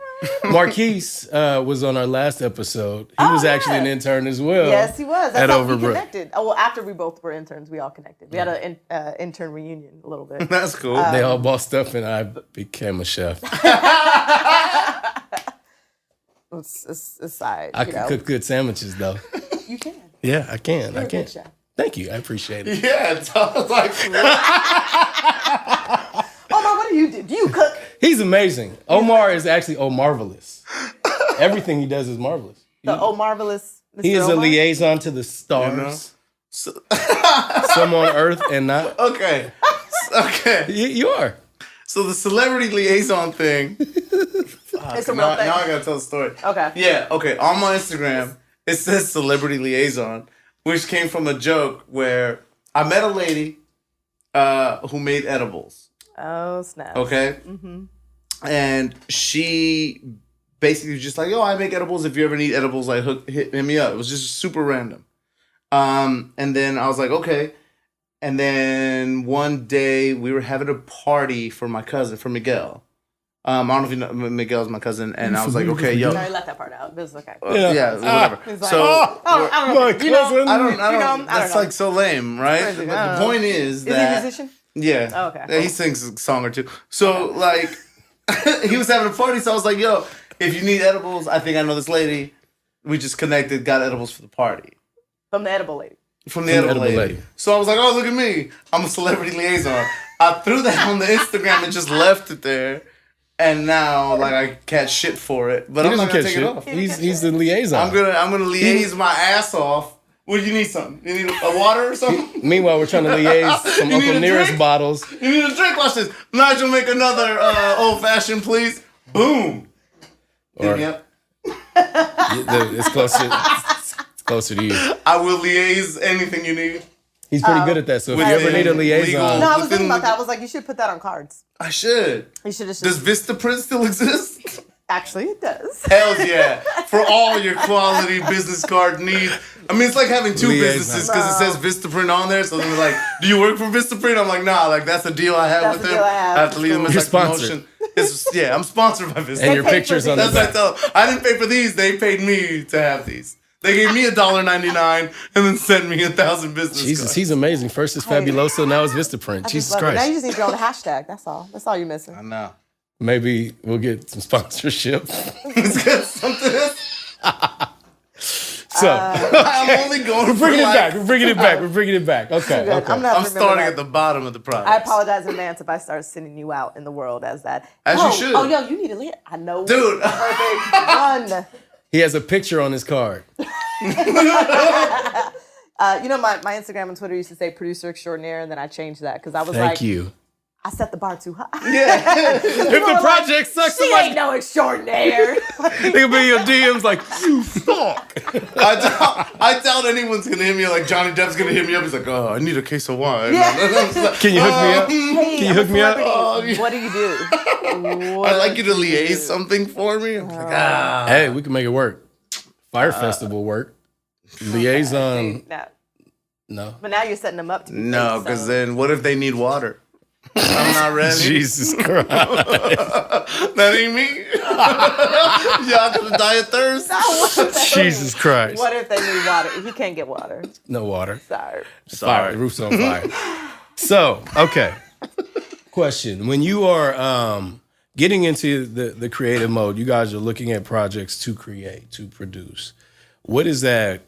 Marquise was on our last episode. He was actually yeah. an intern as well. Yes, he was. At That's how we Overbrook. connected. Oh, well, after we both were interns, we all connected. We had an intern reunion a little bit. That's cool. They all bossed up and I became a chef. It's side. I can cook good sandwiches though. You can. Yeah, I can. You're I a can. good chef. Thank you. I appreciate it. Yeah, it's all like Omar, what do you do? Do you cook? He's amazing. Omar is actually marvelous. Everything he does is marvelous. The Oh Marvelous Mr. He is a Omar? liaison to the stars. So- Some on earth and not. okay. Okay. You are. So the celebrity liaison thing. It's a real Now, thing. now I gotta tell the story. Okay. Yeah, okay. On my Instagram, it says celebrity liaison, which came from a joke where I met a lady who made edibles. Oh, snap. Okay? And she basically was just like, yo, I make edibles. If you ever need edibles, like hit me up. It was just super random. And then I was like, okay. And then one day we were having a party for my cousin, for Miguel. I don't know if you know, Miguel's my cousin. And I was like, okay, yo. No, he left that part out. But it's okay. Yeah, whatever. He's like, So, I don't know. You know, I don't, I don't that's know. like so lame, right? Crazy. But I don't the know. point is Is he a that. musician? Yeah. Oh, okay. Yeah, he sings a song or two. So, like, he was having a party, so I was like, yo, if you need edibles, I think I know this lady. We just connected, got edibles for the party. From the edible lady. From the edible lady. So I was like, oh, look at me. I'm a celebrity liaison. I threw that on the Instagram and just left it there. And now, like, I catch shit for it. But He I'm not doesn't going to catch take shit. it off. He's the liaison. I'm gonna liaise my ass off. What do you need? Something? You need a water or something? Meanwhile, we're trying to liaise some You need Uncle a Nearest drink? bottles. You need a drink? Watch this. Nigel, make another old fashioned, please. Boom. Hit me up. It's closer to you. I will liaise anything you need. He's pretty good at that. So if you ever need a liaison, legal- No, I was Within thinking about the- that. I was like, you should put that on cards. I should. You should have. Does Vistaprint still exist? Actually, it does. Hells yeah. For all your quality business card needs. I mean, it's like having two Liaison. businesses because it says Vistaprint on there. So then they're like, do you work for Vistaprint? I'm like, nah, like that's a deal I have That's with the them. deal I have. I have to leave them as You're like sponsored. promotion. Yeah, I'm sponsored by Vistaprint. and your paid pictures for on the That's what I back. tell them. I didn't pay for these. They paid me to have these. They gave me $1.99 and then sent me 1,000 business Jesus, cards. he's amazing. First is Fabuloso, now it's Vistaprint. I Jesus just love it. Now you Christ. just need to go on the hashtag. That's all. That's all you're missing. I know. Maybe we'll get some sponsorship. It's got something. So I'm only going we're bringing for it back. We're bringing it back. We're bringing it back. Okay. Good. Okay. I'm not I'm remember starting that. at the bottom of the product. I apologize in advance if I start sending you out in the world as that. As you should. Oh, yo, you need a lead. I know. Dude. Perfect. Run. He has a picture on his card. You know, my Instagram and Twitter used to say producer extraordinaire, and then I changed that because I was Thank like, you. I set the bar too high. Yeah. If the project sucks, She ain't somebody no extraordinaire. they'll be in your DMs like, you fuck. I doubt anyone's gonna hit me like Johnny Depp's gonna hit me up. He's like, oh, I need a case of wine. Yeah. Can you hook me up? Hey, Can you I'm hook a me up? celebrity. What do you do? I'd like you to liaise something for me. I'm like, ah. Hey, we can make it work. Fire festival work. Liaison. No. But now you're setting them up to be No, fake, because so. then what if they need water? I'm not ready. Jesus Christ. That ain't me. Y'all gonna die of thirst? Jesus Christ. What if they need water? He can't get water. No water. Sorry. Fire. The roof's on fire. So, okay. Question. When you are getting into the creative mode, you guys are looking at projects to create, to produce. What is that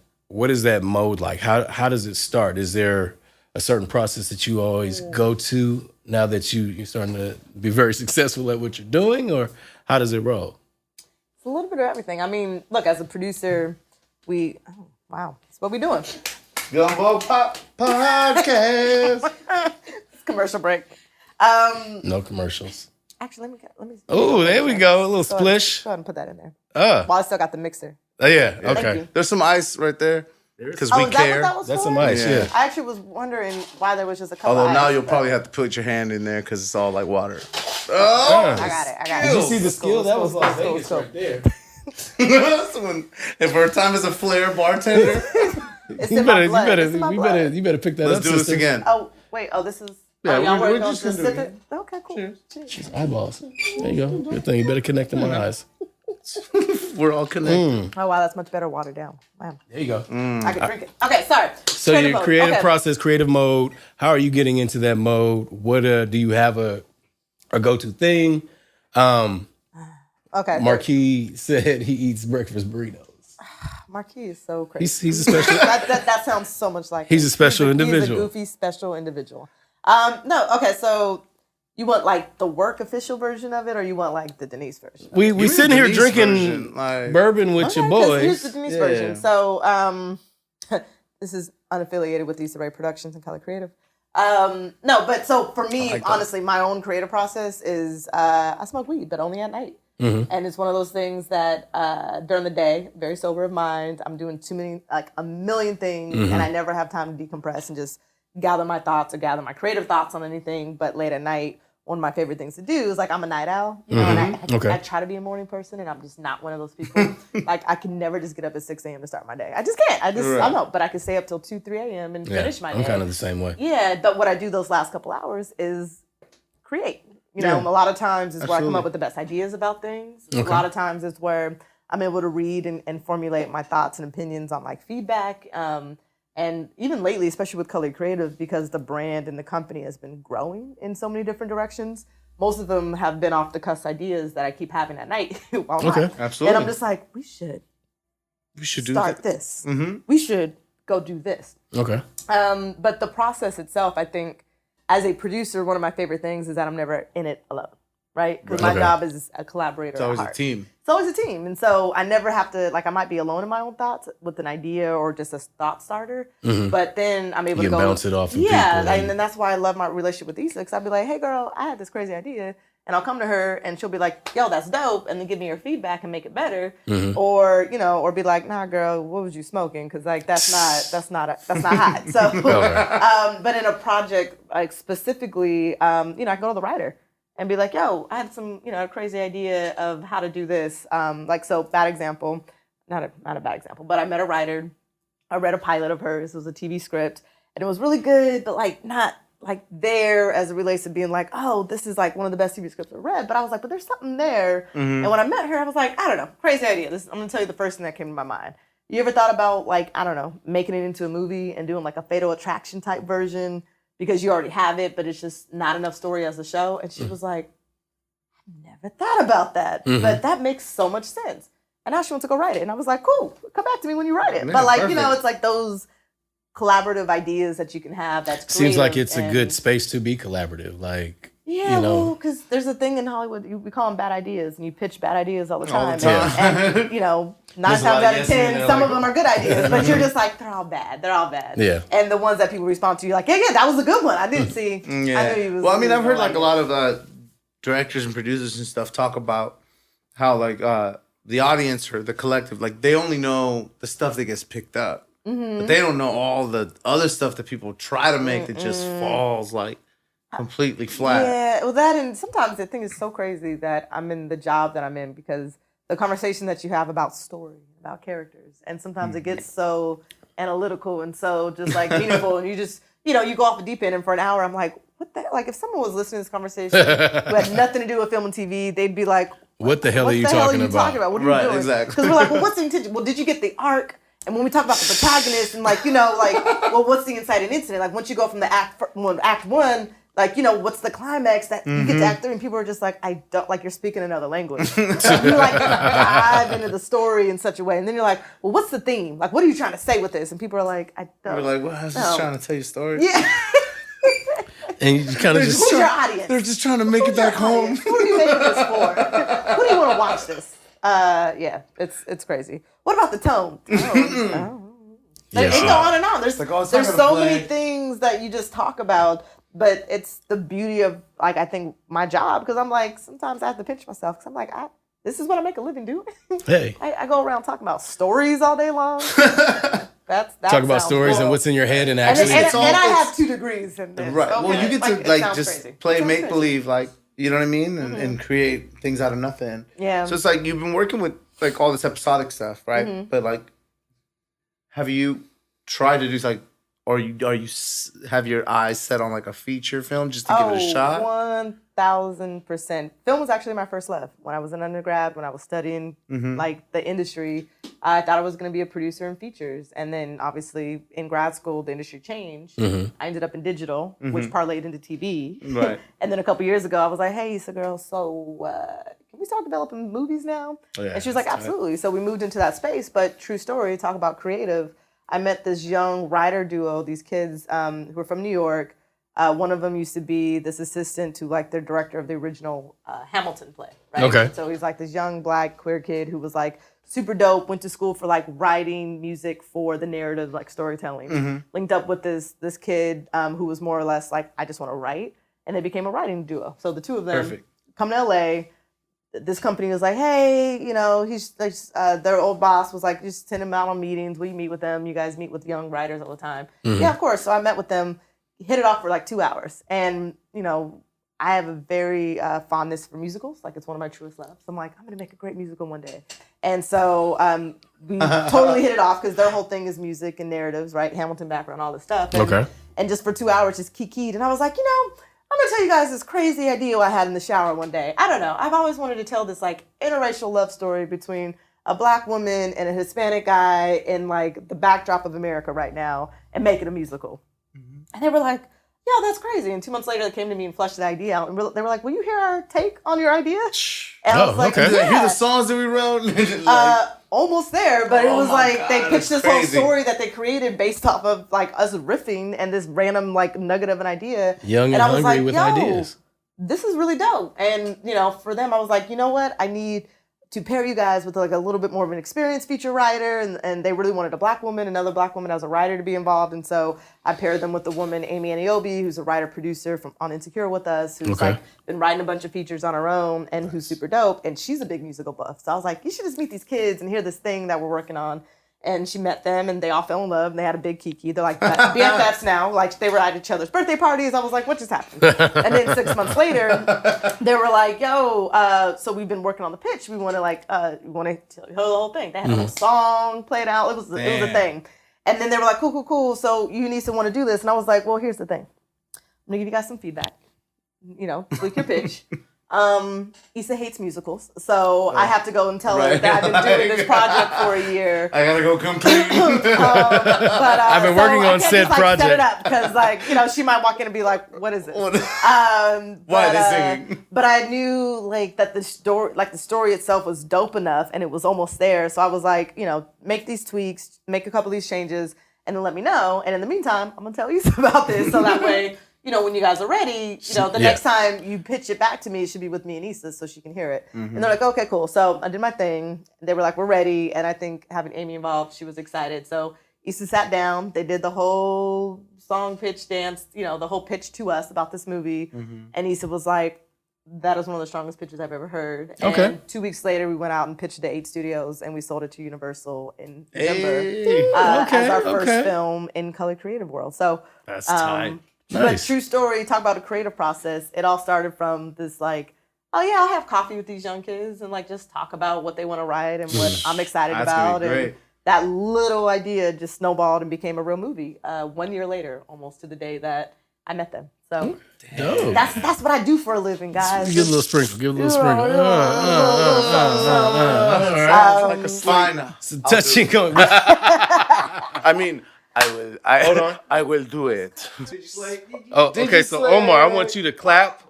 mode like? How does it start? Is there a certain process that you always go to now that you're starting to be very successful at what you're doing, or how does it roll? It's a little bit of everything. I mean, look, as a producer, wow, that's what we doing. Gumbo Pop Podcast. It's commercial break. No commercials. Actually, let me. Oh, there we go. A little Go ahead, splish. go ahead and put that in there. Oh, While I still got the mixer. yeah. Thank Okay. you. There's some ice right there. Because Oh, we is that care. what that was That's for? some ice, Yeah. yeah. I actually was wondering why there was just a couple. Although now ice, you'll but- probably have to put your hand in there because it's all like water. Oh. I got it. Did you see the skill? That was Las Cool, Vegas cool. right there. If her time as a flair bartender, It's You in my better, blood. It's in my blood. you better pick that let's up. do this sister. again. Oh wait. Oh, this is. Yeah, oh, y'all we're working on just gonna do it specific. Okay, cool. Cheers. Eyeballs. There you go. Good thing. You better connect them eyes. We're all connected. Oh wow, that's much better watered down. Wow. There you go. I can drink it. Okay, sorry. So Creative your mode. creative Okay. process, creative mode. How are you getting into that mode? What do you have a go-to thing? Okay. Marquis said he eats breakfast burritos. Marquis is so crazy. He's a special. that sounds so much like He's him. a special He's individual. a goofy special individual. No, okay, so you want like the work official version of it, or you want like the Denise version? we Give me sitting the here Denise drinking version, like- bourbon with your 'cause boys. Here's the Denise Yeah. version. So this is unaffiliated with Issa Rae Productions and Color Creative. No, but so for me, like that. honestly, my own creative process is I smoke weed, but only at night. Mm-hmm. And it's one of those things that during the day, very sober of mind, I'm doing a million things, Mm-hmm. and I never have time to decompress and just gather my thoughts or gather my creative thoughts on anything. But late at night, one of my favorite things to do is like I'm a night owl, you know, and I try to be a morning person, and I'm just not one of those people. Like I can never just get up at 6 a.m. to start my day. I just can't. I don't know, but I can stay up till 2, 3 a.m. and finish my day. I'm kind of the same way. Yeah, but what I do those last couple hours is create. You know, a lot of times is where I come up with the best ideas about things. A lot of times it's where I'm able to read and formulate my thoughts and opinions on like feedback. And even lately, especially with Colored Creative, because the brand and the company has been growing in so many different directions, most of them have been off the cuss ideas that I keep having at night while I'm absolutely. And I'm just like, we should start this. We should go do this. Okay. But the process itself, I think, as a producer, one of my favorite things is that I'm never in it alone, right? Because my job is a collaborator. It's always a team. It's always a team. And so I never have to, like, I might be alone in my own thoughts with an idea or just a thought starter, but then I'm able to go bounce it off of people. And then that's why I love my relationship with Issa, because I'll be like, hey, girl, I had this crazy idea. And I'll come to her and she'll be like, yo, that's dope. And then give me her feedback and make it better. Or, you know, or be like, nah, girl, what was you smoking? Because like, that's not hot. So, but in a project, like specifically, you know, I can go to the writer and be like, yo, I had some, you know, a crazy idea of how to do this. Like, so bad example, not a bad example, but I met a writer. I read a pilot of hers. It was a TV script and it was really good, but like not like there as it relates to being like, oh, this is like one of the best TV scripts I've read. But I was like, but there's something there. And when I met her, I was like, I don't know, crazy idea. I'm gonna tell you the first thing that came to my mind. You ever thought about like, I don't know, making it into a movie and doing like a Fatal Attraction type version because you already have it, but it's just not enough story as a show? And she was like, I never thought about that, but that makes so much sense. And now she wants to go write it. And I was like, cool, come back to me when you write it. Yeah, but like, perfect. you know, it's like those collaborative ideas that you can have. That's creative. Seems like it's a good space to be collaborative. Like, yeah, you know, well, because there's a thing in Hollywood, we call them bad ideas, and you pitch bad ideas all the time. time. And you know, 9 There's a times lot out of of yes men 10, there, some like, of them are good ideas, but you're just like, they're all bad. They're all bad. Yeah. And the ones that people respond to, you're like, yeah, that was a good one. I didn't see. Yeah. I knew he was. Well, I mean, I've heard like it. a lot of directors and producers and stuff talk about how like the audience or the collective, like they only know the stuff that gets picked up. But they don't know all the other stuff that people try to make that just falls like completely flat. Yeah, well, that and sometimes the thing is so crazy that I'm in the job that I'm in because the conversation that you have about story, about characters, and sometimes it gets so analytical and so just like meaningful, and you just, you know, you go off the deep end, and for an hour, I'm like, what the, like if someone was listening to this conversation who had nothing to do with film and TV, they'd be like, what the hell are you talking about? What are you doing? Exactly. Because we're like, well, what's the intention? Well, did you get the arc? And when we talk about the protagonist and like, you know, like, well, what's the inciting incident? Like once you go from the act one, like, you know, what's the climax that you get to act 3 and people are just like, I don't, like you're speaking another language. You like dive into the story in such a way. And then you're like, well, what's the theme? Like, what are you trying to say with this? And people are like, I don't. We're like, well, I was just trying to tell you a story. Yeah. And you kind of just Who's your audience? They're just trying to make it back home. Who are you making this for? Who do you want to watch this? Yeah, it's crazy. What about the tone? It go on and on. There's like, oh, it's not there's gonna so play. many things that you just talk about, but it's the beauty of like I think my job because I'm like sometimes I have to pinch myself because I'm like this is what I make a living doing. hey, I go around talking about stories all day long. That's talk about sounds stories cool. and what's in your head and And, actually. and, It's all- and I it's- have 2 degrees in this. Right. Okay? Well, you get it to like sounds just crazy. play It sounds make crazy. believe, like you know what I mean, and create things out of nothing. Yeah. So it's like you've been working with like all this episodic stuff, right? But like, have you tried to do like, or have your eyes set on like a feature film just to give it a shot? 1000%. Film was actually my first love. When I was an undergrad, when I was studying like the industry, I thought I was going to be a producer in features. And then obviously in grad school, the industry changed. I ended up in digital, which parlayed into TV. Right. And then a couple years ago, I was like, hey, Issa girl, so can we start developing movies now? Oh, yeah, and she was like, that's absolutely. So we moved into that space. But true story, talk about creative. I met this young writer duo, these kids who were from New York. One of them used to be this assistant to like their director of the original Hamilton play, right? Okay. So he's like this young black queer kid who was like super dope, went to school for like writing music for the narrative, like storytelling. Linked up with this kid who was more or less like, I just want to write. And they became a writing duo. So the 2 of them Perfect. come to LA. This company was like, hey, you know, he's like, their old boss was like, just send him out on meetings. We meet with them. You guys meet with young writers all the time. Yeah, of course. So I met with them, hit it off for like 2 hours. And, you know, I have a very fondness for musicals. Like, it's one of my truest loves. I'm like, I'm going to make a great musical one day. And so we totally hit it off because their whole thing is music and narratives, right? Hamilton background, all this stuff. And just for 2 hours, just kikied. And I was like, I'm going to tell you guys this crazy idea I had in the shower one day. I don't know. I've always wanted to tell this, like, interracial love story between a Black woman and a Hispanic guy in, like, the backdrop of America right now and make it a musical. Mm-hmm. And they were like, yeah, that's crazy. And 2 months later, they came to me and fleshed the idea out. And they were like, will you hear our take on your idea? And I was like, okay. Yeah. Hear the songs that we wrote? Almost there, but it was like God, they pitched this crazy. whole story that they created based off of like us riffing and this random like nugget of an idea. Young and I was hungry like, with yo, ideas. this is really dope. And for them, I was like, you know what? I need to pair you guys with like a little bit more of an experienced feature writer, and they really wanted a Black woman, another Black woman as a writer to be involved, and so I paired them with the woman Amy Aniobi, who's a writer-producer on Insecure with us, who's like been writing a bunch of features on her own, and who's super dope, and she's a big musical buff. So I was like, you should just meet these kids and hear this thing that we're working on. And she met them, and they all fell in love, and they had a big kiki. They're like BFFs now. Like, they were at each other's birthday parties. I was like, what just happened? And then 6 months later, they were like, yo, so we've been working on the pitch. We want to, tell you the whole thing. They had a whole song played out. It was a thing. And then they were like, cool. So you need to want to do this. And I was like, well, here's the thing. I'm going to give you guys some feedback. Tweak your pitch. Issa hates musicals, so I have to go and tell her that I've been doing this project for a year. I gotta go complete. I've been working on said project. Set it up because, she might walk in and be like, "What is this?" Why are they singing? But I knew that the story itself was dope enough, and it was almost there. So I was like, make these tweaks, make a couple of these changes, and then let me know. And in the meantime, I'm gonna tell you about this, so that way. When you guys are ready, the next time you pitch it back to me, it should be with me and Issa so she can hear it. Mm-hmm. And they're like, okay, cool. So I did my thing. They were like, we're ready. And I think having Amy involved, she was excited. So Issa sat down. They did the whole song pitch dance, the whole pitch to us about this movie. Mm-hmm. And Issa was like, that is one of the strongest pitches I've ever heard. Okay. And 2 weeks later, we went out and pitched it to 8 studios, and we sold it to Universal in November as our first film in color creative world. So that's tight. But Nice. True story, talk about a creative process. It all started from this I'll have coffee with these young kids and just talk about what they want to write and what I'm excited about. And that little idea just snowballed and became a real movie 1 year later, almost to the day that I met them. So that's what I do for a living, guys. Give a little sprinkle. Like a slime. It's a touching going. I mean, Hold on. I will do it. Oh, okay. So Omar, I want you to clap,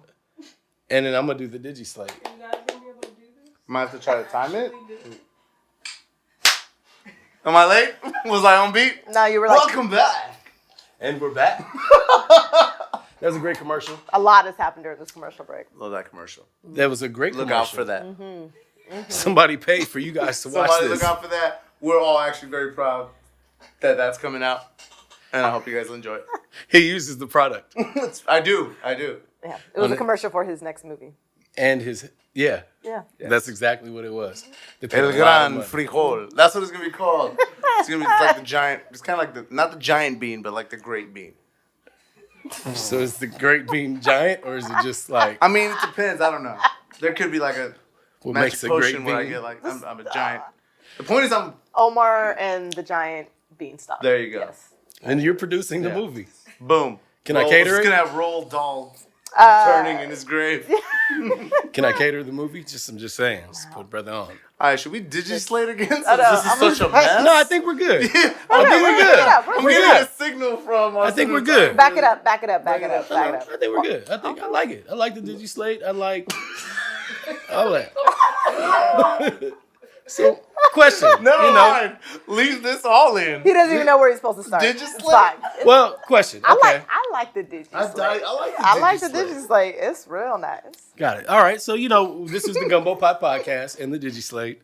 and then I'm gonna do the DigiSlate. Might have to try to time it. Am I late? Was I on beat? No, you were Welcome back. And we're back. That was a great commercial. A lot has happened during this commercial break. Love that commercial. That was a great Look commercial. out for that. Mm-hmm. Mm-hmm. Somebody paid for you guys to watch Somebody this. look out for that. We're all actually very proud that that's coming out. And I hope you guys will enjoy it. He uses the product. I do. Yeah, it was a commercial for his next movie. And his, yeah. That's exactly what it was. El Gran Frijol. That's what it's going to be called. It's going to be like the giant, it's kind of like not the giant bean, but like the great bean. So is the great bean giant, or is it just like? I mean, it depends. I don't know. There could be like a What magic makes a potion great where I bean? get like, I'm a giant. The point is Omar and the giant beanstalk. There you go. Yes. And you're producing the movie. Boom. Can I cater It's it? going to have Roald Dahl turning in his grave. Can I cater the movie? I'm just saying. Just put brother on. All right, should we digislate again? Since know. this is such a mess. No, I think we're good. I think we're we're good. good. I'm We're getting good. a signal from I think we're good. Back it up. Back it up. I think we're good. I like it. I like the DigiSlate. I like all that. So, question. Never mind. Leave this all in. He doesn't even know where he's supposed to start. Did you It's slay? fine. Well, question. Okay. I like the DigiSlate. I I like the DigiSlate. It's real nice. Got it. All right. So, this is the Gumbo Pot Podcast and the DigiSlate.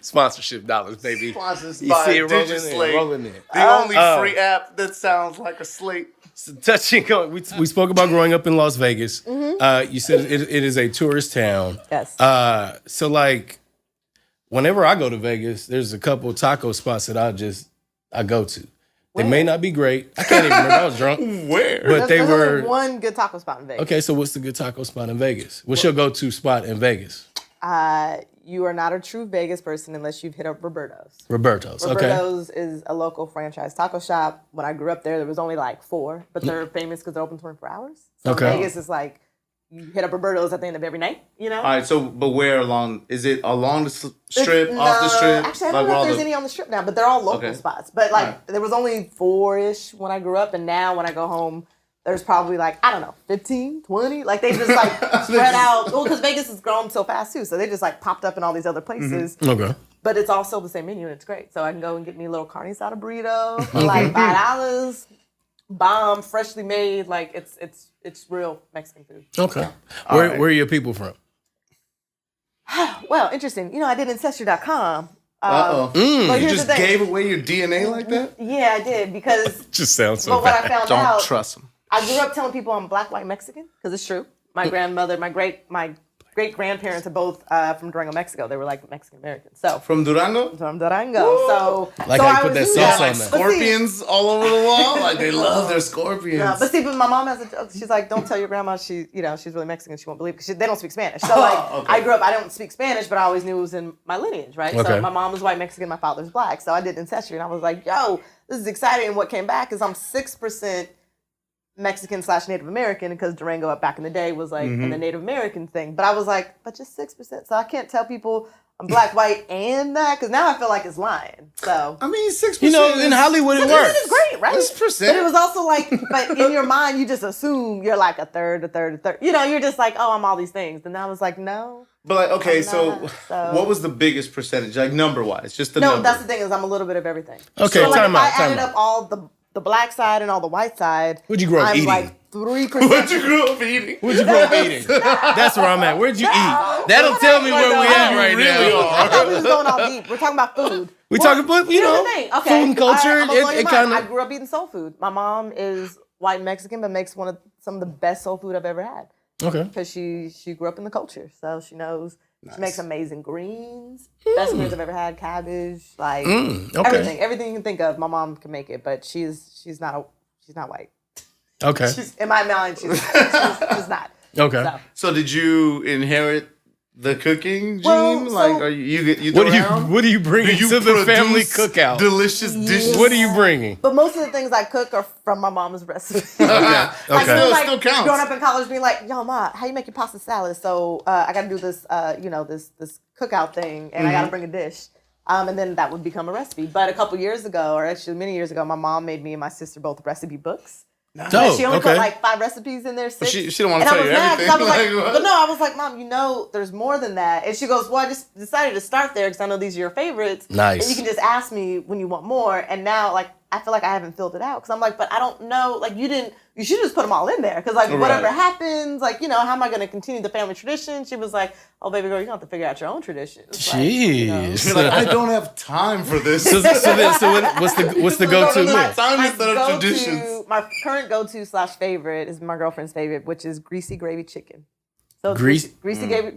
Sponsorship dollars, baby. Sponsors You by see it rolling DigiSlate. in, rolling in. The only free app that sounds like a slate. So touching on, we spoke about growing up in Las Vegas. Mm-hmm. You said it is a tourist town. Yes. So whenever I go to Vegas, there's a couple taco spots that I go to. They may not be great. I can't even remember. I was drunk. Where? But they There's were only one good taco spot in Vegas. okay. So what's the good taco spot in Vegas? What's your go-to spot in Vegas? You are not a true Vegas person unless you've hit up Roberto's. Roberto's. Okay. Roberto's is a local franchise taco shop. When I grew up there was only like 4, but they're famous because they're open 24 hours. So Okay. Vegas is like, you hit up Roberto's at the end of every night, you know? All right, so but where along? Is it along the strip, off the strip? Actually, I don't know if there's any on the strip now, but they're all local Okay. spots. But like, Right. there was only 4-ish when I grew up, and now when I go home, there's probably like, I don't know, 15, 20. Like they just like spread out. Well, because Vegas has grown so fast too, so they just like popped up in all these other places. Okay. But it's also the same menu, and it's great. So I can go and get me a little carne asada burrito for like $5. Bomb, freshly made. Like it's real Mexican food. Okay. All right. Where are your people from? Well, interesting. You know, I did Ancestry.com. Uh-oh. But You here's just the thing. gave away your DNA like that? Yeah, I did because. Just sounds so But what I bad. found Don't out, trust them. I grew up telling people I'm black, white, Mexican because it's true. My grandmother, my great grandparents are both from Durango, Mexico. They were like Mexican Americans. So From Durango? from Durango. So Like so how you I put was that knew sauce on But that. see, Scorpions all over the wall? Like they love their scorpions. no, but see, but my mom has a joke. She's like, "Don't tell your grandma she's really Mexican. She won't believe because they don't speak Spanish." So like, Okay. I grew up. I don't speak Spanish, but I always knew it was in my lineage, right? Okay. So my mom was white Mexican, my father's black. So I did ancestry, and I was like, "Yo, this is exciting." And what came back is I'm 6% Mexican/Native American because Durango back in the day was like in the Native American thing. But I was like, but just 6%. So I can't tell people I'm black, white, and that because now I feel like it's lying. So. I mean, 6%. You know, in Hollywood it This works. is great, right? It's percent. But it was also like, but in your mind, you just assume you're like a third. You know, you're just like, oh, I'm all these things. And I was like, no. But like, okay, I'm so not, so- what was the biggest percentage, like number-wise? Just the No, number. that's the thing is I'm a little bit of everything. Okay, so like time if out, I time added out. up all the black side and all the white side, What'd you grow up I'm eating? like 3%. What you grew up eating? Where'd you grow up eating? That's where I'm at. Where'd you eat? That'll tell me where we at right now. I thought we was going all deep. We're talking about food. We talking about, you Here's know, the thing. Okay, food and culture. I'm gonna blow your It mind. kind I of. grew up eating soul food. My mom is white and Mexican, but makes some of the best soul food I've ever had. Okay. Because she grew up in the culture, so she knows. She makes amazing greens, best greens I've ever had. Cabbage, like okay. everything you can think of. My mom can make it, but she's not white. Okay. She's in my mind, she's not. Okay. So. So did you inherit the cooking gene? Well, so- like, are you What around? are you bringing Do you to the family produce cookout? delicious dishes? What are you bringing? But most of the things I cook are from my mom's recipe. Okay. Like, Okay. Still counts. Growing up in college, being like, "Yo, ma, how you make your pasta salad?" So I got to do this, this cookout thing, and I got to bring a dish, and then that would become a recipe. But a couple years ago, or actually many years ago, my mom made me and my sister both recipe books. Oh, She only okay. put like 5 recipes in there. 6. she don't wanna And I tell was you mad 'cause everything. I was like, Like, what? but no, I was like, Mom, you know, there's more than that. And she goes, well, I just decided to start there because I know these are your favorites. Nice. And you can just ask me when you want more. And now, like, I feel like I haven't filled it out because I'm like, but I don't know. Like, you should just put them all in there because, like, whatever Right. happens, like, you know, how am I going to continue the family tradition? She was like, oh, baby girl, you're going to have to figure out your own traditions. Like, you know. Jeez. You're like, I don't have time for this. So what's the go-to No, no, no. meal? Time to set up go-to- traditions. My current go-to / favorite is my girlfriend's favorite, which is greasy gravy chicken. So it's Grease- greasy gravy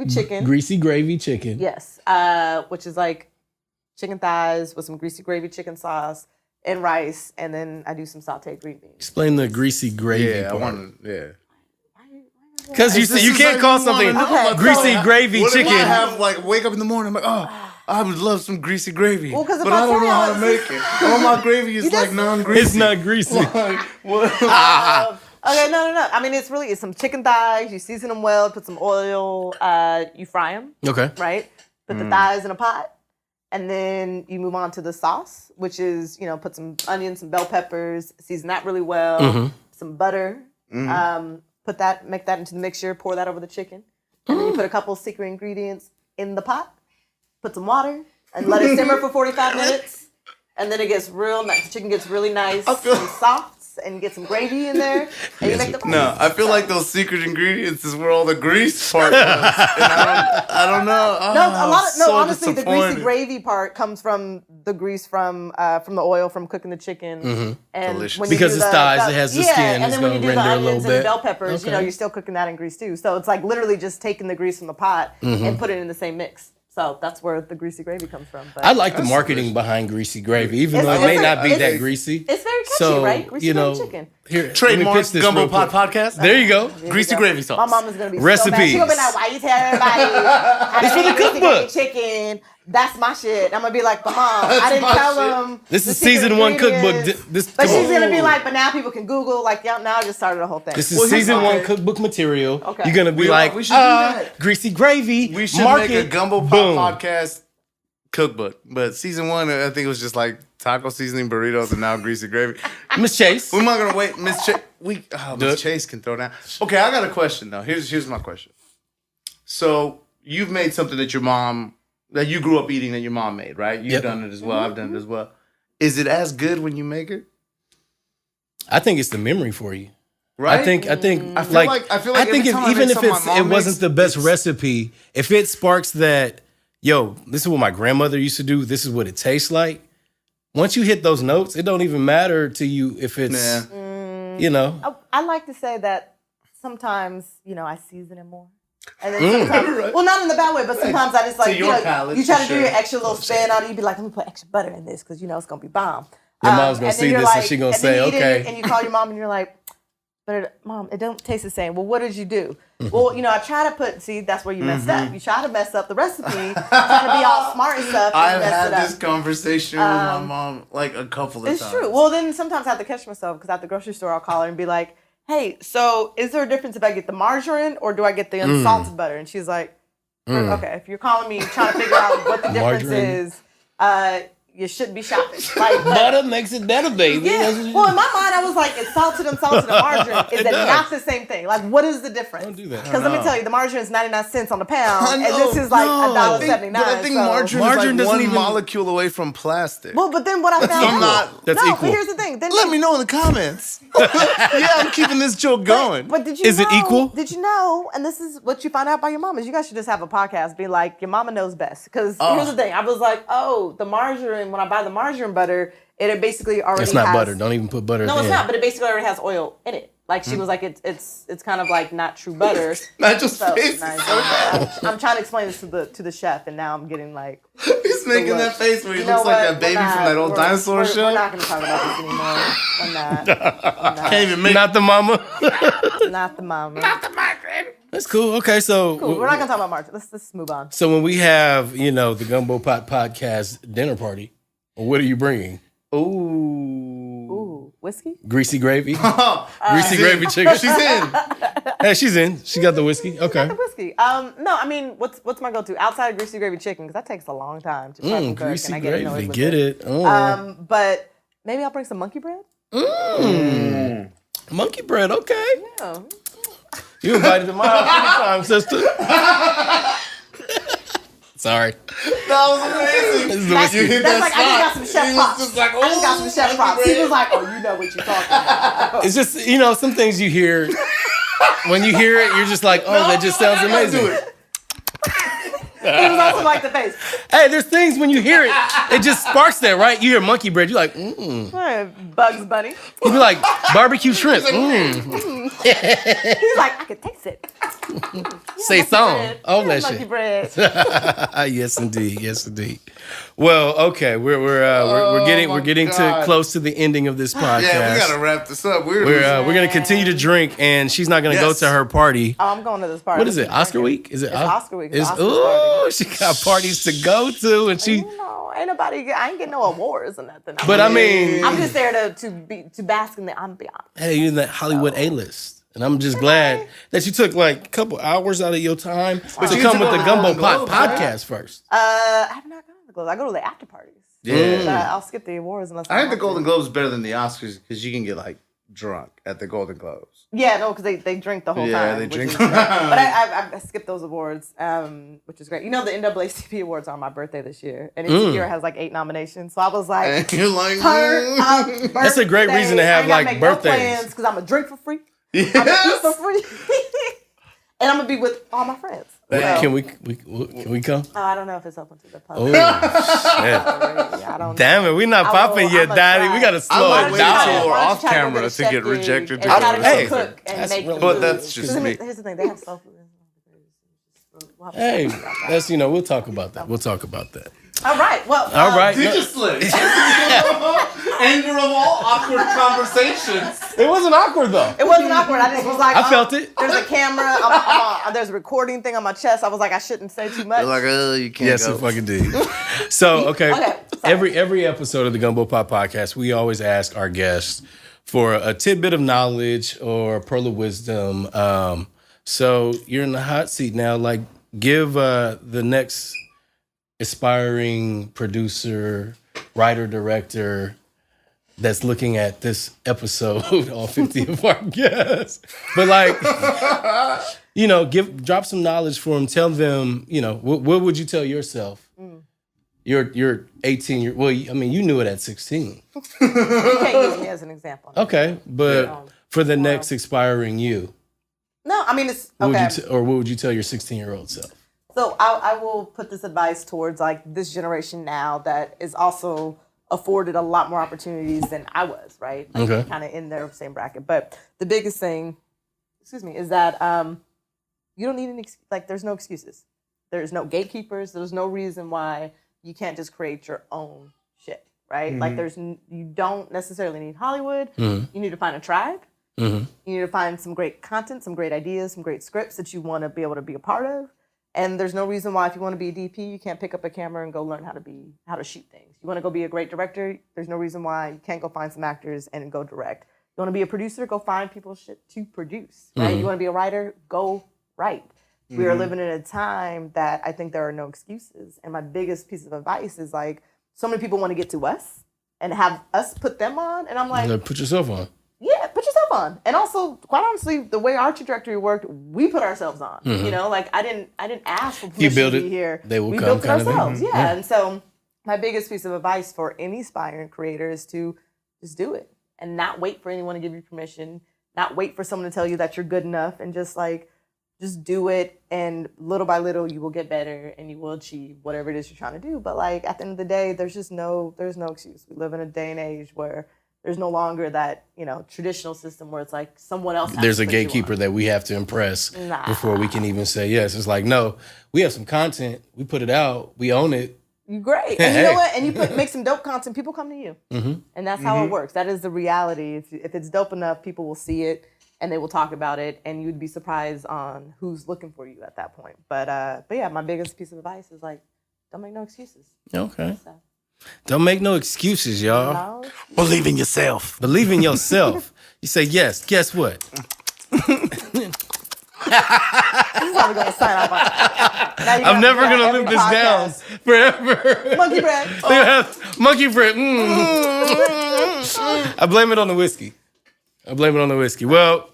chicken. Greasy gravy chicken. Yes, which is like chicken thighs with some greasy gravy chicken sauce and rice, and then I do some sauteed green beans. Explain the greasy gravy Yeah, I part. want to. Yeah. Because you This you is can't like call we wanna something know, like, greasy so- gravy What chicken. if I have like wake up in the morning? I'm like, oh, I would love some greasy gravy, Well, 'cause if but I I don't tell know how to y'all- make it. All my gravy is like non-greasy. It's not greasy. Like, what? Okay, no. I mean, it's some chicken thighs. You season them well, put some oil. You fry them, Okay. right? Put the thighs in a pot. And then you move on to the sauce, which is, put some onions, some bell peppers, season that really well, some butter, make that into the mixture, pour that over the chicken. And then you put a couple secret ingredients in the pot, put some water, and let it simmer for 45 minutes. And then it gets real nice. The chicken gets really nice and soft, and you get some gravy in there, and you make the No, I feel like those secret ingredients is where all the grease part comes. And I don't know. Oh, honestly, the greasy disappointed. gravy part comes from the grease from the oil from cooking the chicken. And Delicious. when you Because do it's thighs, it has the skin, and it's then when you gonna do the render a little onions and bit. the bell peppers, Okay. you're still cooking that in grease too. So it's like literally just taking the grease from the pot and put it in the same mix. So that's where the greasy gravy comes from. But I like the marketing behind Greasy Gravy, even though it may not be that greasy. It's very catchy, right? Greasy Gravy Chicken. Here, Trademark Gumbo Podcast. There you go. Greasy gravy sauce. My mom is gonna be Recipes. so mad. She's gonna be like, "Why you tell everybody how to It's for the make greasy gravy cookbook. chicken? That's my shit." I'm gonna be like, "But mom, I didn't tell them." This is season 1 cookbook. But she's gonna be like, "But now people can Google." Like, yeah, now I just started the whole thing. This is season 1 cookbook material. Okay. You're gonna be like, we should do that. Greasy Gravy. We should market, make a Gumbo Pop boom. Podcast cookbook. But season 1, I think it was just like taco seasoning burritos and now greasy gravy. Miss Chase. We're not gonna wait, Miss Chase. Miss Good. Chase can throw down. Okay, I got a question though. Here's my question. So you've made something that you grew up eating that your mom made, right? You've done it as well. I've done it as well. Is it as good when you make it? I think it's the memory for you. Right? I think I feel like even if it wasn't the best recipe, if it sparks that, yo, this is what my grandmother used to do, this is what it tastes like. Once you hit those notes, it don't even matter to you if it's, you know. I like to say that sometimes, I season it more. And then sometimes, well, not in the bad way, but sometimes I just like, you try to do your extra little spin on it. You be like, let me put extra butter in this because it's going to be bomb. Your mom's going to see this and she's going to say, okay. And you call your mom and you're like, Mom, it don't taste the same. Well, what did you do? Well, I try to that's where you messed up. You try to mess up the recipe, trying to be all smart and stuff. I've had this conversation with my mom like a couple of times. It's true. Well, then sometimes I have to catch myself because at the grocery store I'll call her and be like, hey, so is there a difference if I get the margarine or do I get the unsalted butter? And she's like, okay, if you're calling me trying to figure out what the difference is, you shouldn't be shopping. Like butter makes it better, baby. Yeah. Well, in my mind, I was like, it's salted, unsalted, and margarine. Is it not the same thing? Like, what is the difference? Don't do that. Because let me tell you, the margarine is 99 cents on the pound, and this is like $1.79. But I think margarine is like one molecule away from plastic. Well, but then what I found out, that's equal. But here's the thing. Then Let me know in the comments. Yeah, I'm keeping this joke going. But did you Is it equal? Did you know, and this is what you find out by your mom, is you guys should just have a podcast, be like, your mama knows best. Because here's the thing. I was like, the margarine, when I buy the margarine butter, it basically already It's not has, butter. Don't even put butter in. No, it's not, but it basically already has oil in it. Like she was like, it's kind of like not true butter. Not just face. I'm trying to explain this to the chef, and now I'm getting like. He's making that face where he looks like that baby from that old dinosaur show. We're not going to talk about this anymore. I'm not. Can't even make. Not the mama. Not the mama. Not the margarine. That's cool. Okay, so cool. We're not going to talk about margarine. Let's move on. So when we have, the Gumbo Pot Podcast dinner party, what are you bringing? Ooh, whiskey? Greasy gravy? Greasy gravy chicken? She's in. Hey, she's in. She got the whiskey. Okay. Got the whiskey. No, I mean, what's my go-to? Outside of greasy gravy chicken, because that takes a long time to prep and cook. Greasy and I get gravy. annoyed with Get it. Oh. But maybe I'll bring some monkey bread. Monkey bread. Okay. Yeah. You invited to my house anytime, sister. Sorry. That was amazing. This is the whiskey. That's like, I just got some chef props. I just got some chef props. He was like, you know what you're talking about. It's just, some things you hear. When you hear it, you're just like, that just sounds amazing. He was also like the face. Hey, there's things when you hear it, it just sparks that, right? You hear monkey bread, you're like, Bugs Bunny. You be like, barbecue shrimp. He's like, I can taste it. Say song. All that monkey shit. bread. Yes, indeed. Yes, indeed. Well, okay, we're getting to close to the ending of this podcast. Yeah, we gotta wrap this up. We're gonna continue to drink, and she's not gonna go to her party. Oh, I'm going to this party. What is it? Oscar week? Is it Oscar week? Ooh, she got parties to go to, and she. Ain't nobody. I ain't getting no awards or nothing. But I mean, I'm just there to bask in the ambiance. Hey, you're in that Hollywood A-list. And I'm just glad that you took like a couple hours out of your time to come with the Gumbo Pot podcast first. I have not gone to the Globes. I go to the after parties. Yeah. I'll skip the awards unless I think the Golden Globes better than the Oscars because you can get like drunk at the Golden Globes. Yeah, no, because they drink the whole time. Yeah, they drink. But I skipped those awards, which is great. The NAACP awards are on my birthday this year, and each year has like 8 nominations. So I was like, and you're like, turn up birthday. That's a great reason to have like birthdays. Because I'm gonna drink for free. I'm gonna eat for free. And I'm gonna be with all my friends. So, can we come? I don't know if it's open to the public. Oh, shit. I don't Damn it, we're not popping yet, Daddy. We gotta slow I it might down. wait till we're off camera to get rejected. And try to Hey, cook and make really food. But that's just me. Here's the thing, they have soul food. We'll have to Hey, talk about that. that's we'll talk about that. We'll talk about that. All right. Well, All right. Did you slip? Ender of all awkward conversations. It wasn't awkward though. It wasn't awkward. I just was like, I felt it. There's a camera. There's a recording thing on my chest. I was like, I shouldn't say too much. You're like, you can't Yes, go. it fucking did. So, okay. Okay, sorry. Every episode of the Gumbo Pop Podcast, we always ask our guests for a tidbit of knowledge or a pearl of wisdom. So you're in the hot seat now. Like, give the next aspiring producer, writer, director that's looking at this episode, all 50 of our guests. But like, drop some knowledge for them. Tell them, what would you tell yourself? You're 18. Well, I mean, you knew it at 16. You can't use me as an example. Okay, but for the next aspiring you, No, I mean it's what okay. what would you tell your 16-year-old self? So I will put this advice towards like this generation now that is also afforded a lot more opportunities than I was, right? Like, Okay. kind of in their same bracket. But the biggest thing, is that you don't need an excuse. Like, there's no excuses. There's no gatekeepers. There's no reason why you can't just create your own shit, right? Like, you don't necessarily need Hollywood. You need to find a tribe. You need to find some great content, some great ideas, some great scripts that you want to be able to be a part of. And there's no reason why if you want to be a DP, you can't pick up a camera and go learn how to shoot things. You want to go be a great director, there's no reason why you can't go find some actors and go direct. You want to be a producer, go find people shit to produce, right? You want to be a writer, go write. We are living in a time that I think there are no excuses. And my biggest piece of advice is like, so many people want to get to us and have us put them on. And I'm like, Put yourself on. yeah, put yourself on. And also, quite honestly, the way our trajectory worked, we put ourselves on. Like I didn't ask for permission build to it, be here. they will we come built it kind of thing. ourselves. Yeah. And so my biggest piece of advice for any aspiring creator is to just do it and not wait for anyone to give you permission, not wait for someone to tell you that you're good enough, and just do it, and little by little you will get better and you will achieve whatever it is you're trying to do. But like at the end of the day, there's no excuse. We live in a day and age where there's no longer that, traditional system where it's like someone else has There's to a put you gatekeeper on. that we have to impress Nah. before we can even say yes. It's like, no, we have some content. We put it out. We own it. You great. And Hey. you know what? And you make some dope content, people come to you. And that's how it works. That is the reality. If it's dope enough, people will see it and they will talk about it, and you'd be surprised on who's looking for you at that point. But yeah, my biggest piece of advice is like, don't make no excuses. Okay. So, Don't make no excuses, y'all. no, Believe in yourself. Believe in yourself. You say yes. Guess what? this is how we're gonna sign off on. Now you I'm gotta never do that gonna every live this down podcast. forever. Monkey breath. Monkey breath. I blame it on the whiskey. Well,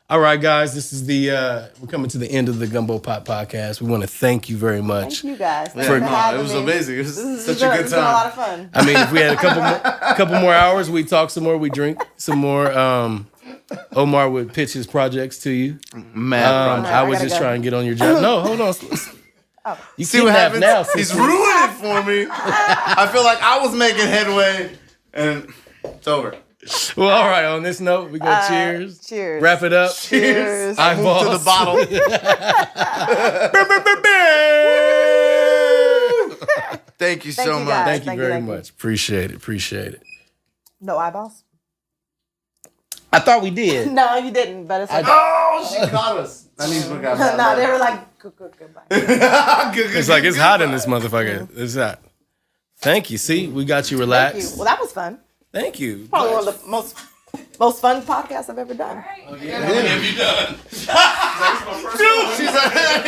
all right, guys. This is we're coming to the end of the Gumbo Pop Podcast. We want to thank you very much. Thank you guys. Thanks Yeah, for having it was me. amazing. It was This such is a good it's been a lot time. of fun. I mean, if we had a couple more hours, we talk some more, we drink some more. Omar would pitch his projects to you. Mad I was gotta just go. trying to get on your job. No, hold on. You See what kidnapped happens? now. He's sis. ruining it for me. I feel like I was making headway, and it's over. Well, all right. On this note, we go cheers. Cheers. Wrap it up. Cheers. I Move to the bottle. Thank you so you, much. guys. Thank you Thank you, very thank you. much. Appreciate it. No eyeballs? I thought we did. No, you didn't, but it's like, Oh, she caught us. That means we got that. no, they were like, goodbye. It's like it's hot in this motherfucker. It's hot. Thank you. See, we got you Thank you. relaxed. Well, that was fun. Thank you. Probably one of the most fun podcasts I've ever done. How many have you done? She's like,